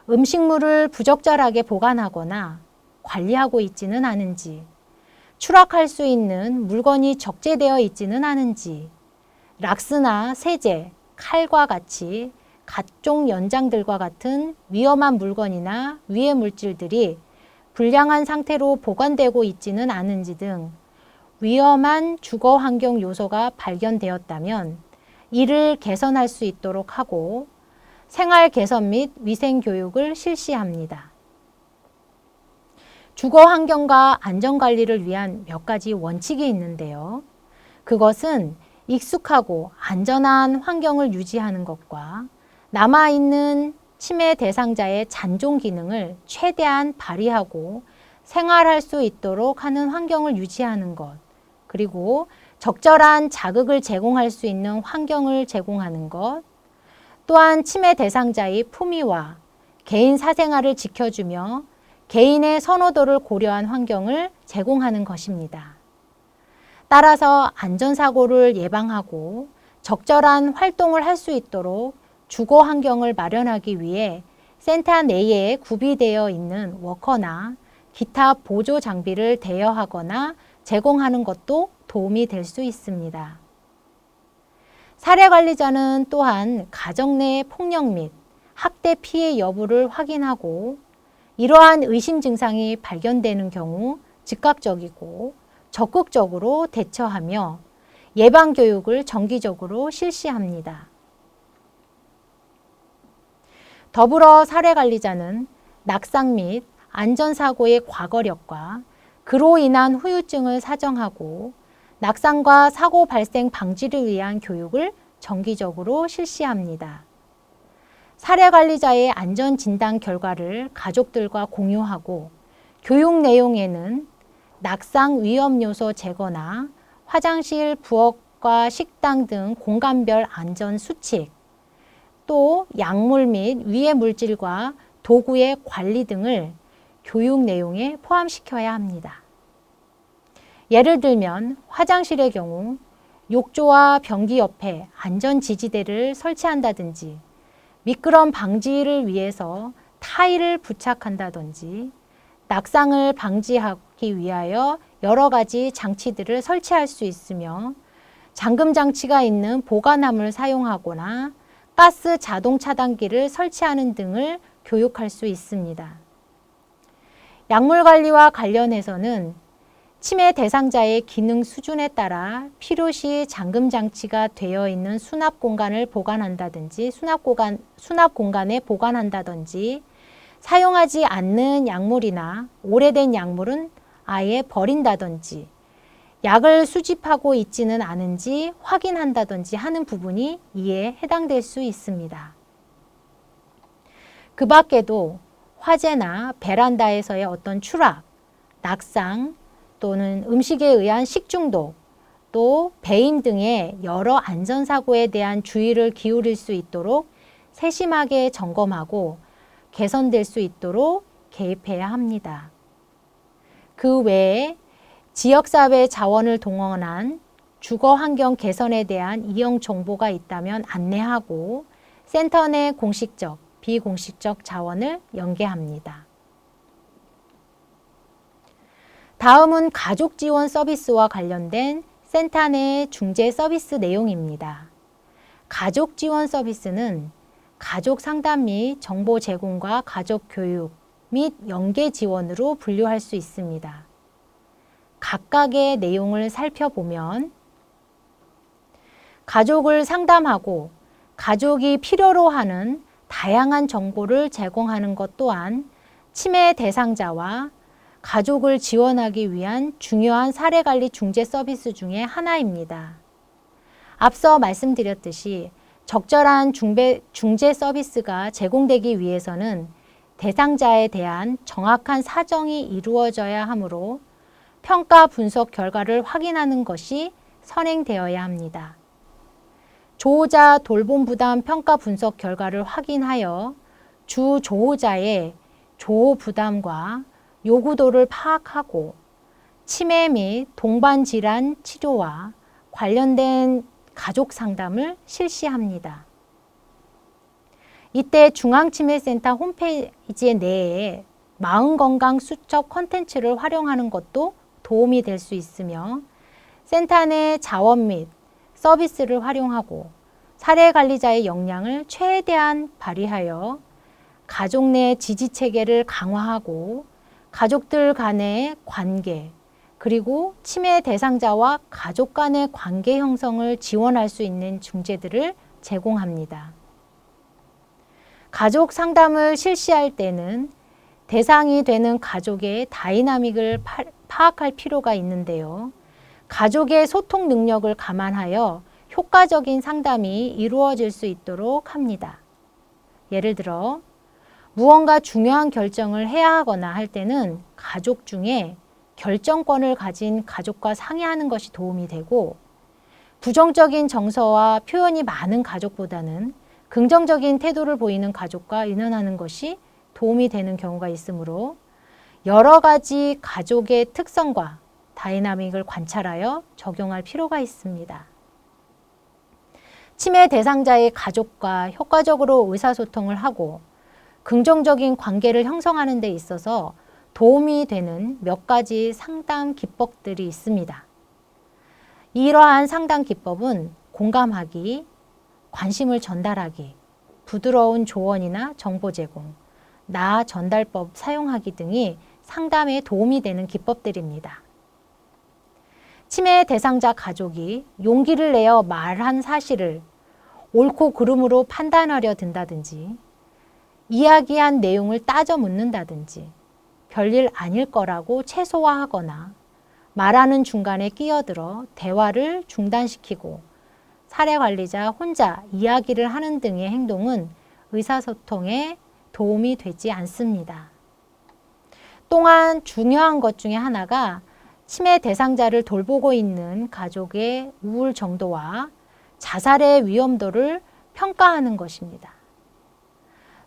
음식물을 부적절하게 보관하거나 관리하고 있지는 않은지, 추락할 수 있는 물건이 적재되어 있지는 않은지, 락스나 세제, 칼과 같이 각종 연장들과 같은 위험한 물건이나 위해 물질들이 불량한 상태로 보관되고 있지는 않은지 등 위험한 주거 환경 요소가 발견되었다면 이를 개선할 수 있도록 하고 생활 개선 및 위생 교육을 실시합니다. 주거 환경과 안전 관리를 위한 몇 가지 원칙이 있는데요. 그것은 익숙하고 안전한 환경을 유지하는 것과 남아있는 치매 대상자의 잔존 기능을 최대한 발휘하고 생활할 수 있도록 하는 환경을 유지하는 것, 그리고 적절한 자극을 제공할 수 있는 환경을 제공하는 것, 또한 치매 대상자의 품위와 개인 사생활을 지켜주며 개인의 선호도를 고려한 환경을 제공하는 것입니다. 따라서 안전사고를 예방하고 적절한 활동을 할 수 있도록 주거 환경을 마련하기 위해 센터 내에 구비되어 있는 워커나 기타 보조 장비를 대여하거나 제공하는 것도 도움이 될 수 있습니다. 사례관리자는 또한 가정 내 폭력 및 학대 피해 여부를 확인하고 이러한 의심 증상이 발견되는 경우 즉각적이고 적극적으로 대처하며 예방교육을 정기적으로 실시합니다. 더불어 사례관리자는 낙상 및 안전사고의 과거력과 그로 인한 후유증을 사정하고 낙상과 사고 발생 방지를 위한 교육을 정기적으로 실시합니다. 사례관리자의 안전진단 결과를 가족들과 공유하고 교육 내용에는 낙상 위험 요소 제거나 화장실, 부엌과 식당 등 공간별 안전 수칙, 또 약물 및 위해 물질과 도구의 관리 등을 교육 내용에 포함시켜야 합니다. 예를 들면 화장실의 경우 욕조와 변기 옆에 안전지지대를 설치한다든지 미끄럼 방지를 위해서 타일을 부착한다든지 낙상을 방지하기 위하여 여러 가지 장치들을 설치할 수 있으며 잠금 장치가 있는 보관함을 사용하거나 가스 자동 차단기를 설치하는 등을 교육할 수 있습니다. 약물 관리와 관련해서는 치매 대상자의 기능 수준에 따라 필요시 잠금 장치가 되어 있는 수납 공간을 보관한다든지 수납 공간에 보관한다든지 사용하지 않는 약물이나 오래된 약물은 아예 버린다든지 약을 수집하고 있지는 않은지 확인한다든지 하는 부분이 이에 해당될 수 있습니다. 그 밖에도 화재나 베란다에서의 어떤 추락, 낙상 또는 음식에 의한 식중독, 또 배임 등의 여러 안전사고에 대한 주의를 기울일 수 있도록 세심하게 점검하고 개선될 수 있도록 개입해야 합니다. 그 외에 지역사회 자원을 동원한 주거환경 개선에 대한 이용 정보가 있다면 안내하고 센터 내 공식적, 비공식적 자원을 연계합니다. 다음은 가족 지원 서비스와 관련된 센터 내 중재 서비스 내용입니다. 가족 지원 서비스는 가족 상담 및 정보 제공과 가족 교육 및 연계 지원으로 분류할 수 있습니다. 각각의 내용을 살펴보면 가족을 상담하고 가족이 필요로 하는 다양한 정보를 제공하는 것 또한 치매 대상자와 가족을 지원하기 위한 중요한 사례관리 중재 서비스 중에 하나입니다. 앞서 말씀드렸듯이 적절한 중재 서비스가 제공되기 위해서는 대상자에 대한 정확한 사정이 이루어져야 하므로 평가 분석 결과를 확인하는 것이 선행되어야 합니다. 조호자 돌봄 부담 평가 분석 결과를 확인하여 주 조호자의 조호 부담과 요구도를 파악하고 치매 및 동반 질환 치료와 관련된 가족 상담을 실시합니다. 이때 중앙치매센터 홈페이지 내에 마음건강 수첩 콘텐츠를 활용하는 것도 도움이 될 수 있으며 센터 내 자원 및 서비스를 활용하고 사례관리자의 역량을 최대한 발휘하여 가족 내 지지체계를 강화하고 가족들 간의 관계 그리고 치매 대상자와 가족 간의 관계 형성을 지원할 수 있는 중재들을 제공합니다. 가족 상담을 실시할 때는 대상이 되는 가족의 다이나믹을 파악할 필요가 있는데요. 가족의 소통 능력을 감안하여 효과적인 상담이 이루어질 수 있도록 합니다. 예를 들어 무언가 중요한 결정을 해야 하거나 할 때는 가족 중에 결정권을 가진 가족과 상의하는 것이 도움이 되고 부정적인 정서와 표현이 많은 가족보다는 긍정적인 태도를 보이는 가족과 의논하는 것이 도움이 되는 경우가 있으므로 여러 가지 가족의 특성과 다이나믹을 관찰하여 적용할 필요가 있습니다. 치매 대상자의 가족과 효과적으로 의사소통을 하고 긍정적인 관계를 형성하는 데 있어서 도움이 되는 몇 가지 상담 기법들이 있습니다. 이러한 상담 기법은 공감하기, 관심을 전달하기, 부드러운 조언이나 정보 제공, 나 전달법 사용하기 등이 상담에 도움이 되는 기법들입니다. 치매 대상자 가족이 용기를 내어 말한 사실을 옳고 그름으로 판단하려 든다든지 이야기한 내용을 따져 묻는다든지 별일 아닐 거라고 최소화하거나 말하는 중간에 끼어들어 대화를 중단시키고 사례관리자 혼자 이야기를 하는 등의 행동은 의사소통에 도움이 되지 않습니다. 또한 중요한 것 중에 하나가 치매 대상자를 돌보고 있는 가족의 우울 정도와 자살의 위험도를 평가하는 것입니다.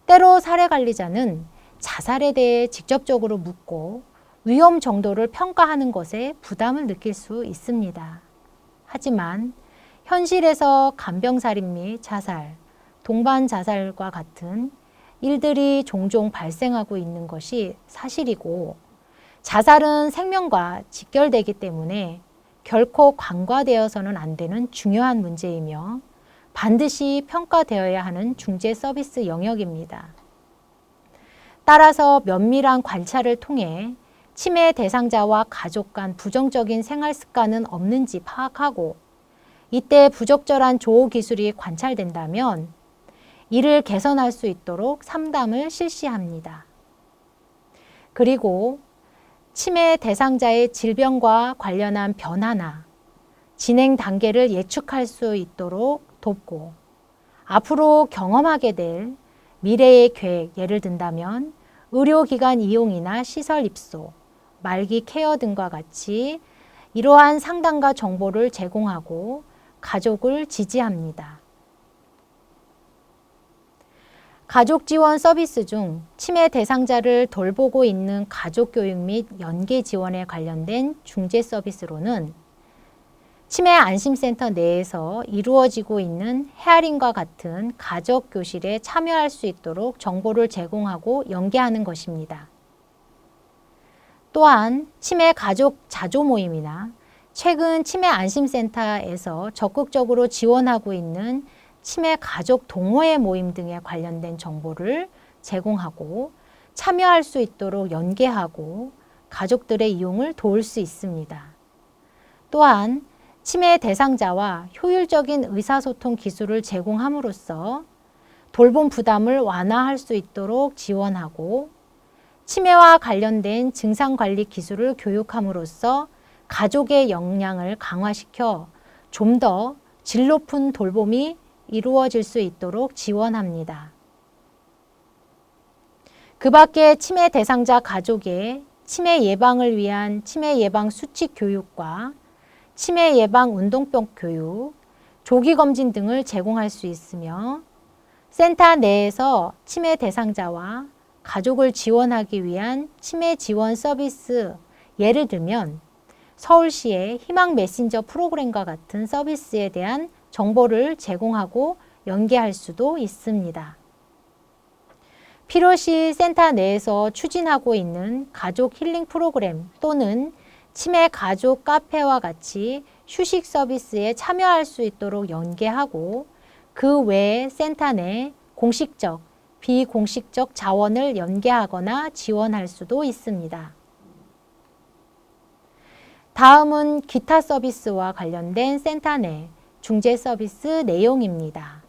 때로 사례관리자는 자살에 대해 직접적으로 묻고 위험 정도를 평가하는 것에 부담을 느낄 수 있습니다. 하지만 현실에서 간병살인 및 자살, 동반 자살과 같은 일들이 종종 발생하고 있는 것이 사실이고 자살은 생명과 직결되기 때문에 결코 간과되어서는 안 되는 중요한 문제이며 반드시 평가되어야 하는 중재 서비스 영역입니다. 따라서 면밀한 관찰을 통해 치매 대상자와 가족 간 부정적인 생활 습관은 없는지 파악하고 이때 부적절한 조호 기술이 관찰된다면 이를 개선할 수 있도록 상담을 실시합니다. 그리고 치매 대상자의 질병과 관련한 변화나 진행 단계를 예측할 수 있도록 돕고 앞으로 경험하게 될 미래의 계획, 예를 든다면 의료기관 이용이나 시설 입소, 말기 케어 등과 같이 이러한 상담과 정보를 제공하고 가족을 지지합니다. 가족 지원 서비스 중 치매 대상자를 돌보고 있는 가족 교육 및 연계 지원에 관련된 중재 서비스로는 치매 안심센터 내에서 이루어지고 있는 헤아림과 같은 가족 교실에 참여할 수 있도록 정보를 제공하고 연계하는 것입니다. 또한 치매 가족 자조 모임이나 최근 치매 안심센터에서 적극적으로 지원하고 있는 치매 가족 동호회 모임 등에 관련된 정보를 제공하고 참여할 수 있도록 연계하고 가족들의 이용을 도울 수 있습니다. 또한 치매 대상자와 효율적인 의사소통 기술을 제공함으로써 돌봄 부담을 완화할 수 있도록 지원하고 치매와 관련된 증상관리 기술을 교육함으로써 가족의 역량을 강화시켜 좀 더 질 높은 돌봄이 이루어질 수 있도록 지원합니다. 그 밖에 치매 대상자 가족의 치매 예방을 위한 치매 예방 수칙 교육과 치매 예방 운동법 교육, 조기 검진 등을 제공할 수 있으며 센터 내에서 치매 대상자와 가족을 지원하기 위한 치매 지원 서비스, 예를 들면 서울시의 희망 메신저 프로그램과 같은 서비스에 대한 정보를 제공하고 연계할 수도 있습니다. 필요시 센터 내에서 추진하고 있는 가족 힐링 프로그램 또는 치매 가족 카페와 같이 휴식 서비스에 참여할 수 있도록 연계하고 그 외에 센터 내 공식적, 비공식적 자원을 연계하거나 지원할 수도 있습니다. 다음은 기타 서비스와 관련된 센터 내 중재 서비스 내용입니다.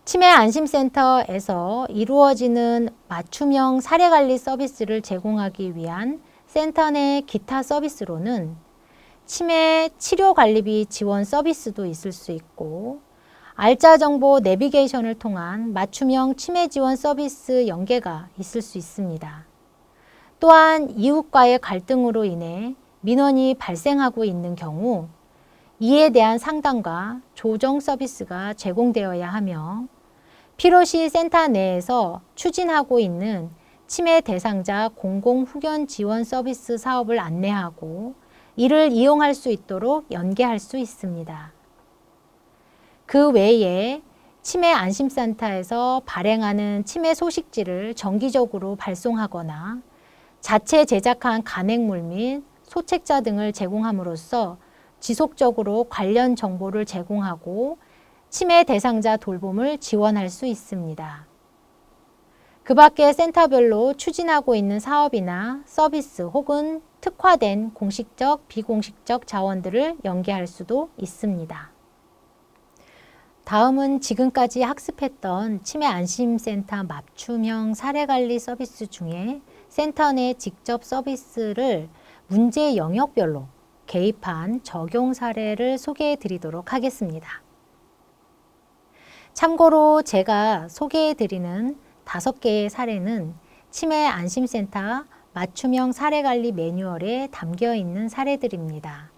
치매 안심센터에서 이루어지는 맞춤형 사례관리 서비스를 제공하기 위한 센터 내 기타 서비스로는 치매 치료관리비 지원 서비스도 있을 수 있고 알짜 정보 내비게이션을 통한 맞춤형 치매 지원 서비스 연계가 있을 수 있습니다. 또한 이웃과의 갈등으로 인해 민원이 발생하고 있는 경우 이에 대한 상담과 조정 서비스가 제공되어야 하며 필요시 센터 내에서 추진하고 있는 치매 대상자 공공후견 지원 서비스 사업을 안내하고 이를 이용할 수 있도록 연계할 수 있습니다. 그 외에 치매 안심센터에서 발행하는 치매 소식지를 정기적으로 발송하거나 자체 제작한 간행물 및 소책자 등을 제공함으로써 지속적으로 관련 정보를 제공하고 치매 대상자 돌봄을 지원할 수 있습니다. 그 밖에 센터별로 추진하고 있는 사업이나 서비스 혹은 특화된 공식적, 비공식적 자원들을 연계할 수도 있습니다. 다음은 지금까지 학습했던 치매 안심센터 맞춤형 사례관리 서비스 중에 센터 내 직접 서비스를 문제 영역별로 개입한 적용 사례를 소개해 드리도록 하겠습니다. 참고로 제가 소개해 드리는 5개의 사례는 치매 안심센터 맞춤형 사례관리 매뉴얼에 담겨 있는 사례들입니다.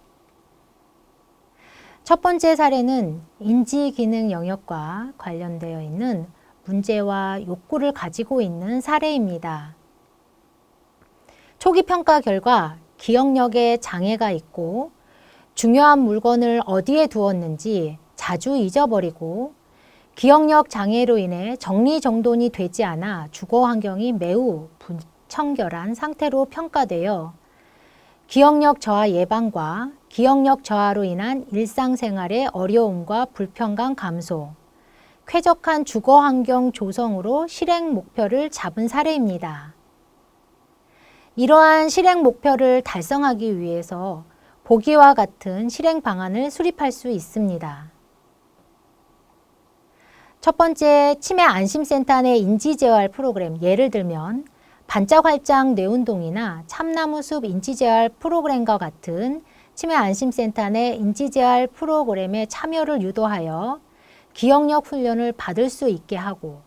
첫 번째 사례는 인지기능 영역과 관련되어 있는 문제와 욕구를 가지고 있는 사례입니다. 초기 평가 결과 기억력에 장애가 있고 중요한 물건을 어디에 두었는지 자주 잊어버리고 기억력 장애로 인해 정리정돈이 되지 않아 주거 환경이 매우 불청결한 상태로 평가되어 기억력 저하 예방과 기억력 저하로 인한 일상생활의 어려움과 불편감 감소, 쾌적한 주거 환경 조성으로 실행 목표를 잡은 사례입니다. 이러한 실행 목표를 달성하기 위해서 보기와 같은 실행 방안을 수립할 수 있습니다. 첫 번째, 치매 안심센터 내 인지재활 프로그램, 예를 들면 반짝활짝 뇌운동이나 참나무숲 인지재활 프로그램과 같은 치매 안심센터 내 인지재활 프로그램에 참여를 유도하여 기억력 훈련을 받을 수 있게 하고,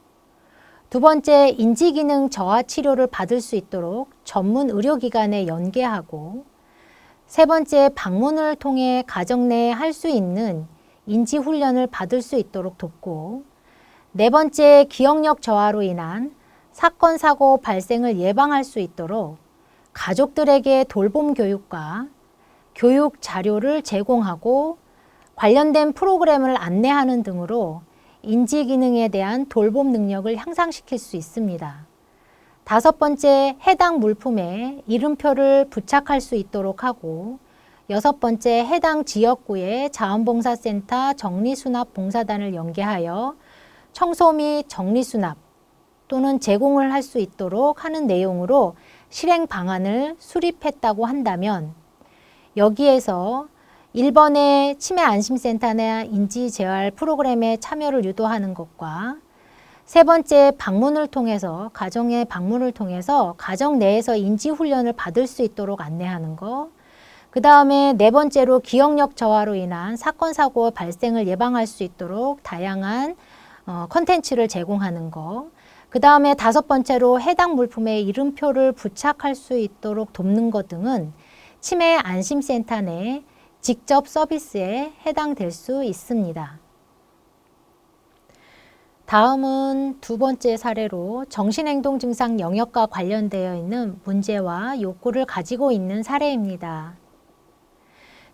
두 번째, 인지기능 저하 치료를 받을 수 있도록 전문 의료기관에 연계하고, 세 번째, 방문을 통해 가정 내에 할 수 있는 인지훈련을 받을 수 있도록 돕고, 네 번째, 기억력 저하로 인한 사건, 사고 발생을 예방할 수 있도록 가족들에게 돌봄 교육과 교육 자료를 제공하고 관련된 프로그램을 안내하는 등으로 인지기능에 대한 돌봄 능력을 향상시킬 수 있습니다. 다섯 번째, 해당 물품에 이름표를 부착할 수 있도록 하고 여섯 번째, 해당 지역구의 자원봉사센터 정리수납봉사단을 연계하여 청소 및 정리수납 또는 제공을 할 수 있도록 하는 내용으로 실행 방안을 수립했다고 한다면, 여기에서 1번의 치매 안심센터나 인지재활 프로그램에 참여를 유도하는 것과 세 번째, 방문을 통해서, 가정의 방문을 통해서 가정 내에서 인지훈련을 받을 수 있도록 안내하는 것, 그 다음에 네 번째로 기억력 저하로 인한 사건, 사고 발생을 예방할 수 있도록 다양한 컨텐츠를 제공하는 것, 그 다음에 다섯 번째로 해당 물품에 이름표를 부착할 수 있도록 돕는 것 등은 치매 안심센터 내 직접 서비스에 해당될 수 있습니다. 다음은 두 번째 사례로 정신행동 증상 영역과 관련되어 있는 문제와 욕구를 가지고 있는 사례입니다.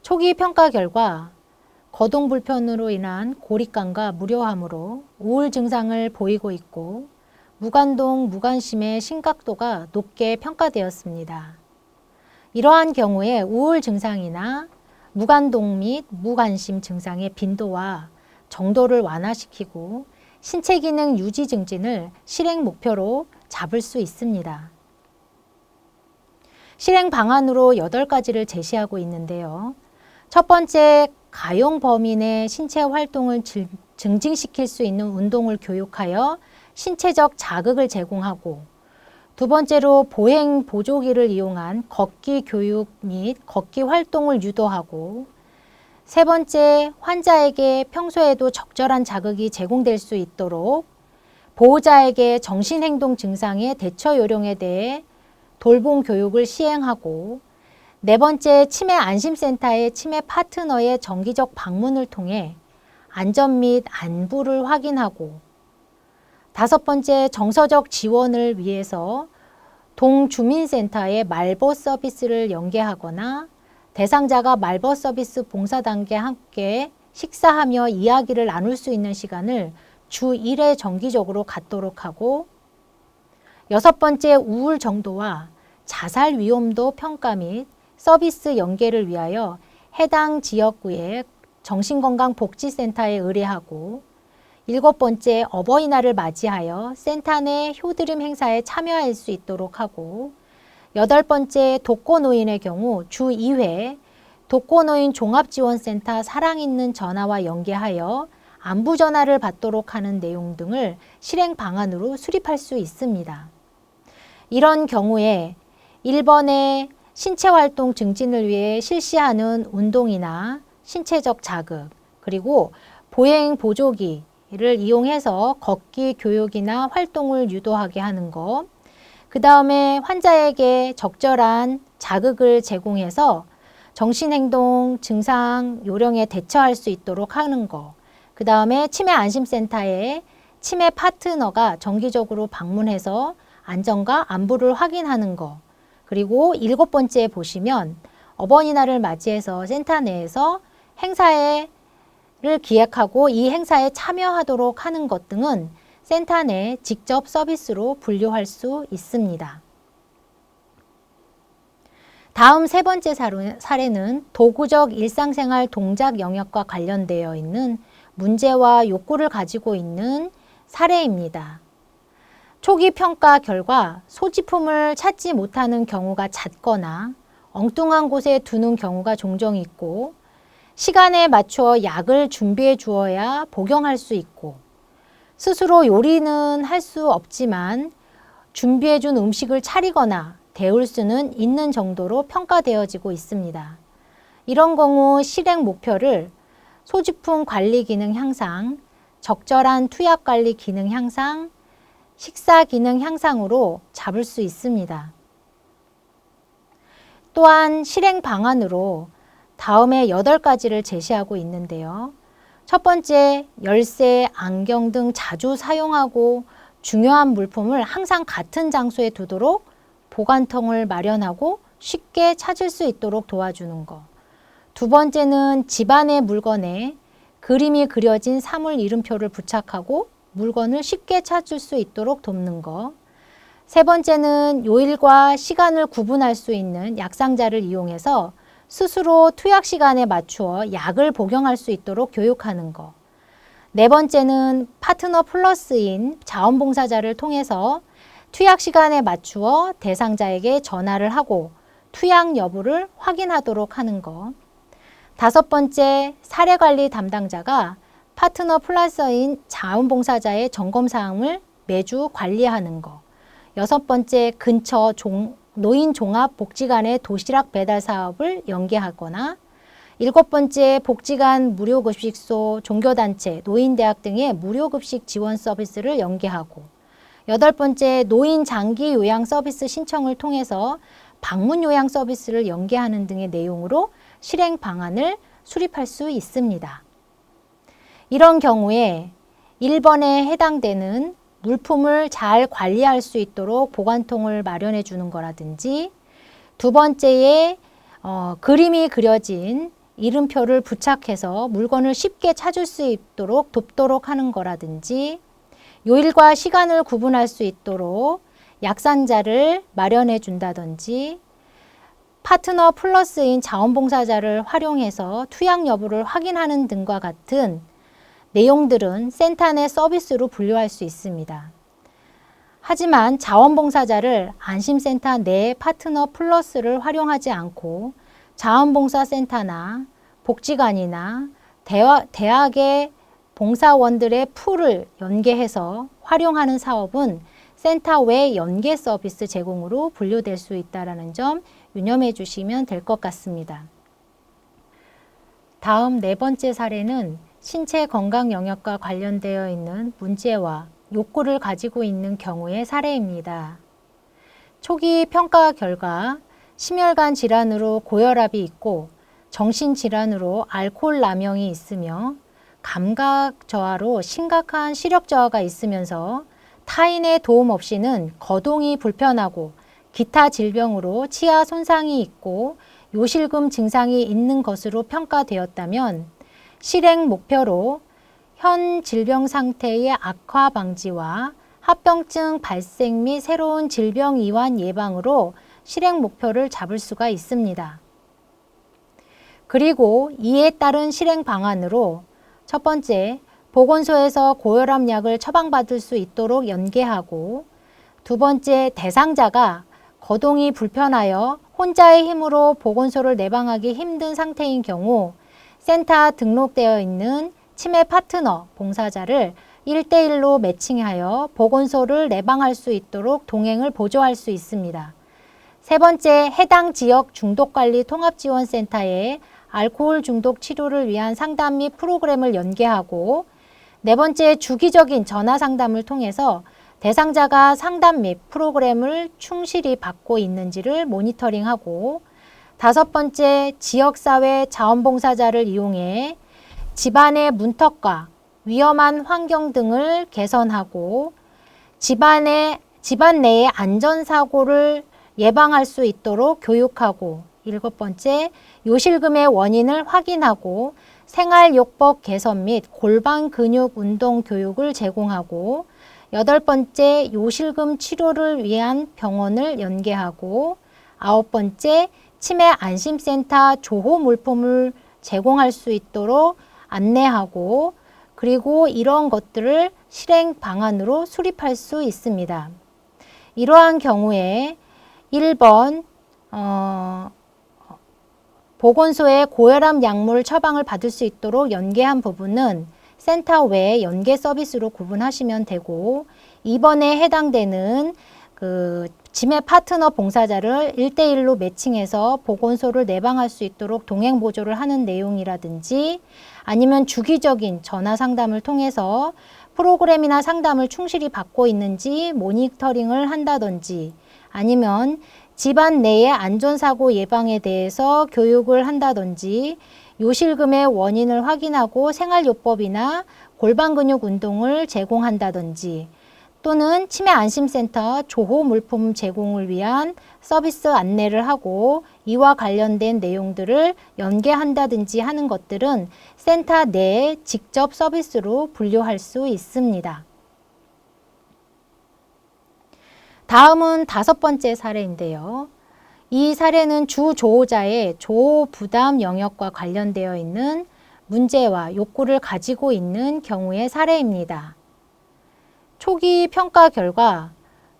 초기 평가 결과 거동 불편으로 인한 고립감과 무료함으로 우울 증상을 보이고 있고 무관동, 무관심의 심각도가 높게 평가되었습니다. 이러한 경우에 우울 증상이나 무관동 및 무관심 증상의 빈도와 정도를 완화시키고 신체 기능 유지 증진을 실행 목표로 잡을 수 있습니다. 실행 방안으로 8가지를 제시하고 있는데요. 첫 번째, 가용 범인의 신체 활동을 증진시킬 수 있는 운동을 교육하여 신체적 자극을 제공하고, 두 번째로 보행 보조기를 이용한 걷기 교육 및 걷기 활동을 유도하고, 세 번째, 환자에게 평소에도 적절한 자극이 제공될 수 있도록 보호자에게 정신행동 증상의 대처 요령에 대해 돌봄 교육을 시행하고, 네 번째, 치매 안심센터의 치매 파트너의 정기적 방문을 통해 안전 및 안부를 확인하고, 다섯 번째, 정서적 지원을 위해서 동주민센터의 말벗 서비스를 연계하거나 대상자가 말벗 서비스 봉사단계와 함께 식사하며 이야기를 나눌 수 있는 시간을 주 1회 정기적으로 갖도록 하고, 여섯 번째, 우울 정도와 자살 위험도 평가 및 서비스 연계를 위하여 해당 지역구의 정신건강복지센터에 의뢰하고, 일곱 번째, 어버이날을 맞이하여 센터 내 효드림 행사에 참여할 수 있도록 하고, 여덟 번째, 독거노인의 경우 주 2회 독거노인 종합지원센터 사랑있는 전화와 연계하여 안부 전화를 받도록 하는 내용 등을 실행 방안으로 수립할 수 있습니다. 이런 경우에 1번의 신체활동 증진을 위해 실시하는 운동이나 신체적 자극, 그리고 보행 보조기를 이용해서 걷기 교육이나 활동을 유도하게 하는 것, 그 다음에 환자에게 적절한 자극을 제공해서 정신행동 증상 요령에 대처할 수 있도록 하는 것, 그 다음에 치매 안심센터에 치매 파트너가 정기적으로 방문해서 안전과 안부를 확인하는 것, 그리고 일곱 번째 보시면 어버이날을 맞이해서 센터 내에서 행사를 기획하고 이 행사에 참여하도록 하는 것 등은 센터 내 직접 서비스로 분류할 수 있습니다. 다음 세 번째 사례는 도구적 일상생활 동작 영역과 관련되어 있는 문제와 욕구를 가지고 있는 사례입니다. 초기 평가 결과 소지품을 찾지 못하는 경우가 잦거나 엉뚱한 곳에 두는 경우가 종종 있고, 시간에 맞춰 약을 준비해 주어야 복용할 수 있고, 스스로 요리는 할 수 없지만 준비해 준 음식을 차리거나 데울 수는 있는 정도로 평가되어지고 있습니다. 이런 경우 실행 목표를 소지품 관리 기능 향상, 적절한 투약 관리 기능 향상, 식사 기능 향상으로 잡을 수 있습니다. 또한 실행 방안으로 다음에 8가지를 제시하고 있는데요. 첫 번째, 열쇠, 안경 등 자주 사용하고 중요한 물품을 항상 같은 장소에 두도록 보관통을 마련하고 쉽게 찾을 수 있도록 도와주는 것. 두 번째는 집안의 물건에 그림이 그려진 사물 이름표를 부착하고 물건을 쉽게 찾을 수 있도록 돕는 것. 세 번째는 요일과 시간을 구분할 수 있는 약상자를 이용해서 스스로 투약 시간에 맞추어 약을 복용할 수 있도록 교육하는 것. 네 번째는 파트너 플러스인 자원봉사자를 통해서 투약 시간에 맞추어 대상자에게 전화를 하고 투약 여부를 확인하도록 하는 것. 다섯 번째, 사례관리 담당자가 파트너 플러스인 자원봉사자의 점검사항을 매주 관리하는 것. 여섯 번째, 근처 노인종합복지관의 도시락 배달 사업을 연계하거나 일곱 번째, 복지관 무료급식소, 종교단체, 노인대학 등의 무료급식 지원 서비스를 연계하고 여덟 번째, 노인 장기 요양 서비스 신청을 통해서 방문 요양 서비스를 연계하는 등의 내용으로 실행 방안을 수립할 수 있습니다. 이런 경우에 1번에 해당되는 물품을 잘 관리할 수 있도록 보관통을 마련해 주는 거라든지 두 번째에 그림이 그려진 이름표를 부착해서 물건을 쉽게 찾을 수 있도록 돕도록 하는 거라든지 요일과 시간을 구분할 수 있도록 약산자를 마련해 준다든지 파트너 플러스인 자원봉사자를 활용해서 투약 여부를 확인하는 등과 같은 내용들은 센터 내 서비스로 분류할 수 있습니다. 하지만 자원봉사자를 안심센터 내 파트너 플러스를 활용하지 않고 자원봉사센터나 복지관이나 대학의 봉사원들의 풀을 연계해서 활용하는 사업은 센터 외 연계 서비스 제공으로 분류될 수 있다는 점 유념해 주시면 될 것 같습니다. 다음 네 번째 사례는 신체 건강 영역과 관련되어 있는 문제와 욕구를 가지고 있는 경우의 사례입니다. 초기 평가 결과 심혈관 질환으로 고혈압이 있고 정신질환으로 알코올 남용이 있으며 감각 저하로 심각한 시력 저하가 있으면서 타인의 도움 없이는 거동이 불편하고 기타 질병으로 치아 손상이 있고 요실금 증상이 있는 것으로 평가되었다면 실행 목표로 현 질병 상태의 악화 방지와 합병증 발생 및 새로운 질병 이완 예방으로 실행 목표를 잡을 수가 있습니다. 그리고 이에 따른 실행 방안으로 첫 번째, 보건소에서 고혈압 약을 처방받을 수 있도록 연계하고 두 번째, 대상자가 거동이 불편하여 혼자의 힘으로 보건소를 내방하기 힘든 상태인 경우 센터 등록되어 있는 치매 파트너 봉사자를 1대1로 매칭하여 보건소를 내방할 수 있도록 동행을 보조할 수 있습니다. 세 번째, 해당 지역 중독관리 통합지원센터에 알코올 중독 치료를 위한 상담 및 프로그램을 연계하고 네 번째, 주기적인 전화 상담을 통해서 대상자가 상담 및 프로그램을 충실히 받고 있는지를 모니터링하고 다섯 번째, 지역사회 자원봉사자를 이용해 집안의 문턱과 위험한 환경 등을 개선하고 집안 내의 안전사고를 예방할 수 있도록 교육하고 일곱 번째, 요실금의 원인을 확인하고 생활요법 개선 및 골반 근육 운동 교육을 제공하고 여덟 번째, 요실금 치료를 위한 병원을 연계하고 아홉 번째, 치매 안심센터 조호 물품을 제공할 수 있도록 안내하고 그리고 이런 것들을 실행 방안으로 수립할 수 있습니다. 이러한 경우에 1번 보건소에 고혈압 약물 처방을 받을 수 있도록 연계한 부분은 센터 외 연계 서비스로 구분하시면 되고 2번에 해당되는 치매 파트너 봉사자를 1대1로 매칭해서 보건소를 내방할 수 있도록 동행 보조를 하는 내용이라든지 아니면 주기적인 전화 상담을 통해서 프로그램이나 상담을 충실히 받고 있는지 모니터링을 한다든지 아니면 집안 내의 안전사고 예방에 대해서 교육을 한다든지 요실금의 원인을 확인하고 생활요법이나 골반근육 운동을 제공한다든지 또는 치매 안심센터 조호 물품 제공을 위한 서비스 안내를 하고 이와 관련된 내용들을 연계한다든지 하는 것들은 센터 내에 직접 서비스로 분류할 수 있습니다. 다음은 다섯 번째 사례인데요. 이 사례는 주 조호자의 조호 부담 영역과 관련되어 있는 문제와 욕구를 가지고 있는 경우의 사례입니다. 초기 평가 결과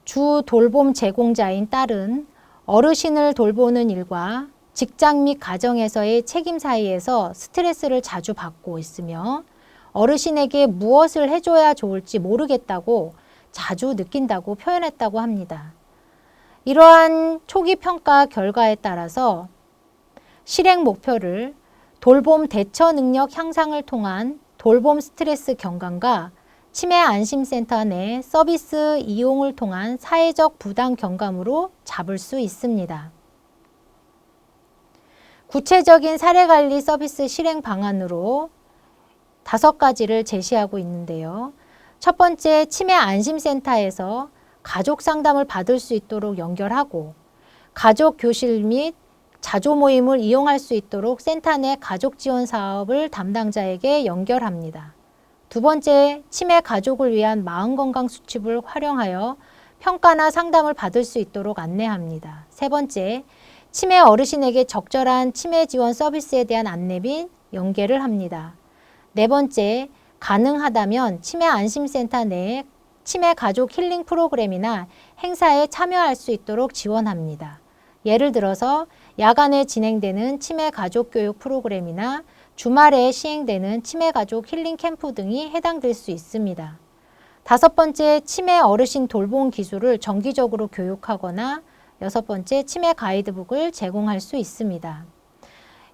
주 돌봄 제공자인 딸은 어르신을 돌보는 일과 직장 및 가정에서의 책임 사이에서 스트레스를 자주 받고 있으며 어르신에게 무엇을 해줘야 좋을지 모르겠다고 자주 느낀다고 표현했다고 합니다. 이러한 초기 평가 결과에 따라서 실행 목표를 돌봄 대처 능력 향상을 통한 돌봄 스트레스 경감과 치매 안심센터 내 서비스 이용을 통한 사회적 부담 경감으로 잡을 수 있습니다. 구체적인 사례관리 서비스 실행 방안으로 5가지를 제시하고 있는데요. 첫 번째, 치매 안심센터에서 가족 상담을 받을 수 있도록 연결하고 가족 교실 및 자조 모임을 이용할 수 있도록 센터 내 가족 지원 사업을 담당자에게 연결합니다. 두 번째, 치매 가족을 위한 마음건강 수첩을 활용하여 평가나 상담을 받을 수 있도록 안내합니다. 세 번째, 치매 어르신에게 적절한 치매 지원 서비스에 대한 안내 및 연계를 합니다. 네 번째, 가능하다면 치매 안심센터 내에 치매 가족 힐링 프로그램이나 행사에 참여할 수 있도록 지원합니다. 예를 들어서 야간에 진행되는 치매 가족 교육 프로그램이나 주말에 시행되는 치매 가족 힐링 캠프 등이 해당될 수 있습니다. 5번째, 치매 어르신 돌봄 기술을 정기적으로 교육하거나 6번째, 치매 가이드북을 제공할 수 있습니다.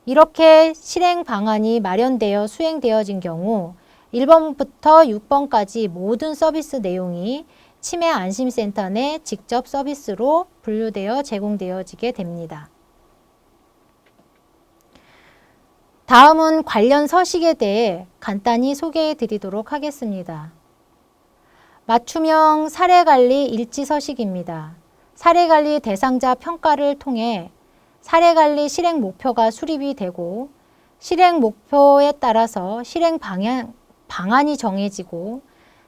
이렇게 실행 방안이 마련되어 수행되어진 경우 1번부터 6번까지 모든 서비스 내용이 치매 안심센터 내 직접 서비스로 분류되어 제공되어지게 됩니다. 다음은 관련 서식에 대해 간단히 소개해 드리도록 하겠습니다. 맞춤형 사례관리 일지 서식입니다. 사례관리 대상자 평가를 통해 사례관리 실행 목표가 수립이 되고 실행 목표에 따라서 실행 방안이 정해지고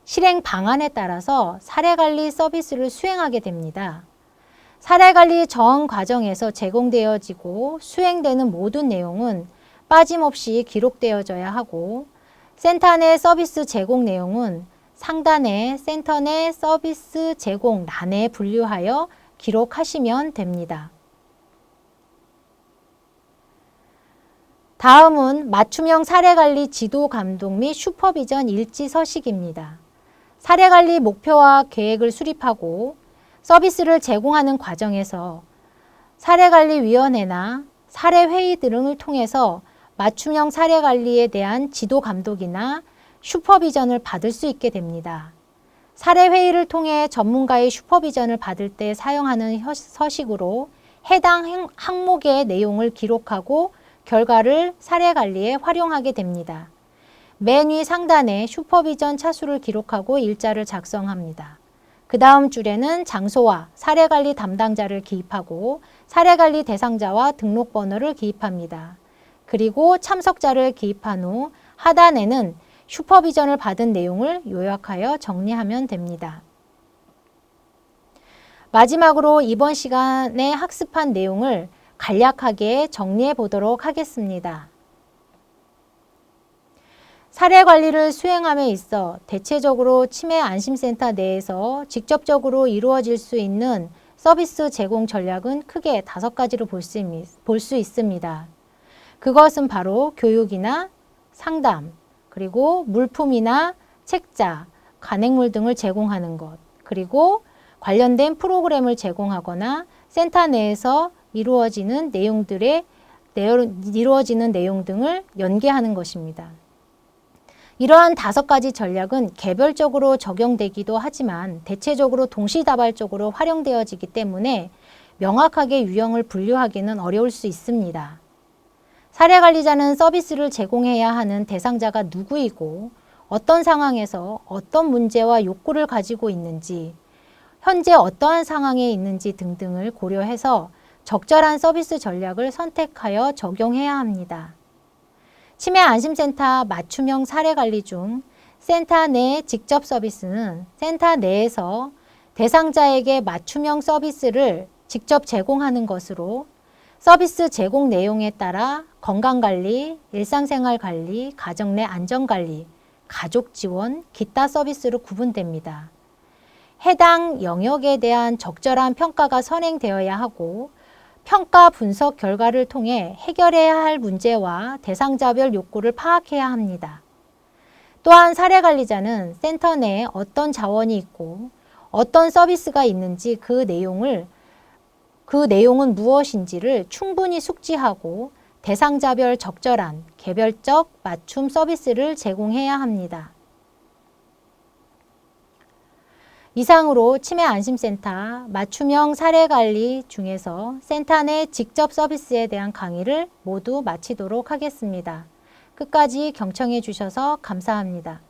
실행 방안에 따라서 사례관리 서비스를 수행하게 됩니다. 사례관리 전 과정에서 제공되어지고 수행되는 모든 내용은 빠짐없이 기록되어져야 하고 센터 내 서비스 제공 내용은 상단의 센터 내 서비스 제공란에 분류하여 기록하시면 됩니다. 다음은 맞춤형 사례관리 지도 감독 및 슈퍼비전 일지 서식입니다. 사례관리 목표와 계획을 수립하고 서비스를 제공하는 과정에서 사례관리위원회나 사례회의 등을 통해서 맞춤형 사례관리에 대한 지도 감독이나 슈퍼비전을 받을 수 있게 됩니다. 사례회의를 통해 전문가의 슈퍼비전을 받을 때 사용하는 서식으로 해당 항목의 내용을 기록하고 결과를 사례관리에 활용하게 됩니다. 맨 위 상단에 슈퍼비전 차수를 기록하고 일자를 작성합니다. 그 다음 줄에는 장소와 사례관리 담당자를 기입하고 사례관리 대상자와 등록번호를 기입합니다. 그리고 참석자를 기입한 후 하단에는 슈퍼비전을 받은 내용을 요약하여 정리하면 됩니다. 마지막으로 이번 시간에 학습한 내용을 간략하게 정리해 보도록 하겠습니다. 사례관리를 수행함에 있어 대체적으로 치매 안심센터 내에서 직접적으로 이루어질 수 있는 서비스 제공 전략은 크게 5가지로 볼 수 있습니다. 그것은 바로 교육이나 상담, 그리고 물품이나 책자, 간행물 등을 제공하는 것, 그리고 관련된 프로그램을 제공하거나 센터 내에서 이루어지는 내용 등을 연계하는 것입니다. 이러한 5가지 전략은 개별적으로 적용되기도 하지만 대체적으로 동시다발적으로 활용되어지기 때문에 명확하게 유형을 분류하기는 어려울 수 있습니다. 사례관리자는 서비스를 제공해야 하는 대상자가 누구이고 어떤 상황에서 어떤 문제와 욕구를 가지고 있는지, 현재 어떠한 상황에 있는지 등등을 고려해서 적절한 서비스 전략을 선택하여 적용해야 합니다. 치매 안심센터 맞춤형 사례관리 중 센터 내 직접 서비스는 센터 내에서 대상자에게 맞춤형 서비스를 직접 제공하는 것으로 서비스 제공 내용에 따라 건강관리, 일상생활관리, 가정 내 안전관리, 가족 지원, 기타 서비스로 구분됩니다. 해당 영역에 대한 적절한 평가가 선행되어야 하고 평가 분석 결과를 통해 해결해야 할 문제와 대상자별 욕구를 파악해야 합니다. 또한 사례관리자는 센터 내에 어떤 자원이 있고 어떤 서비스가 있는지 그 내용은 무엇인지를 충분히 숙지하고 대상자별 적절한 개별적 맞춤 서비스를 제공해야 합니다. 이상으로 치매안심센터 맞춤형 사례관리 중에서 센터 내 직접 서비스에 대한 강의를 모두 마치도록 하겠습니다. 끝까지 경청해 주셔서 감사합니다.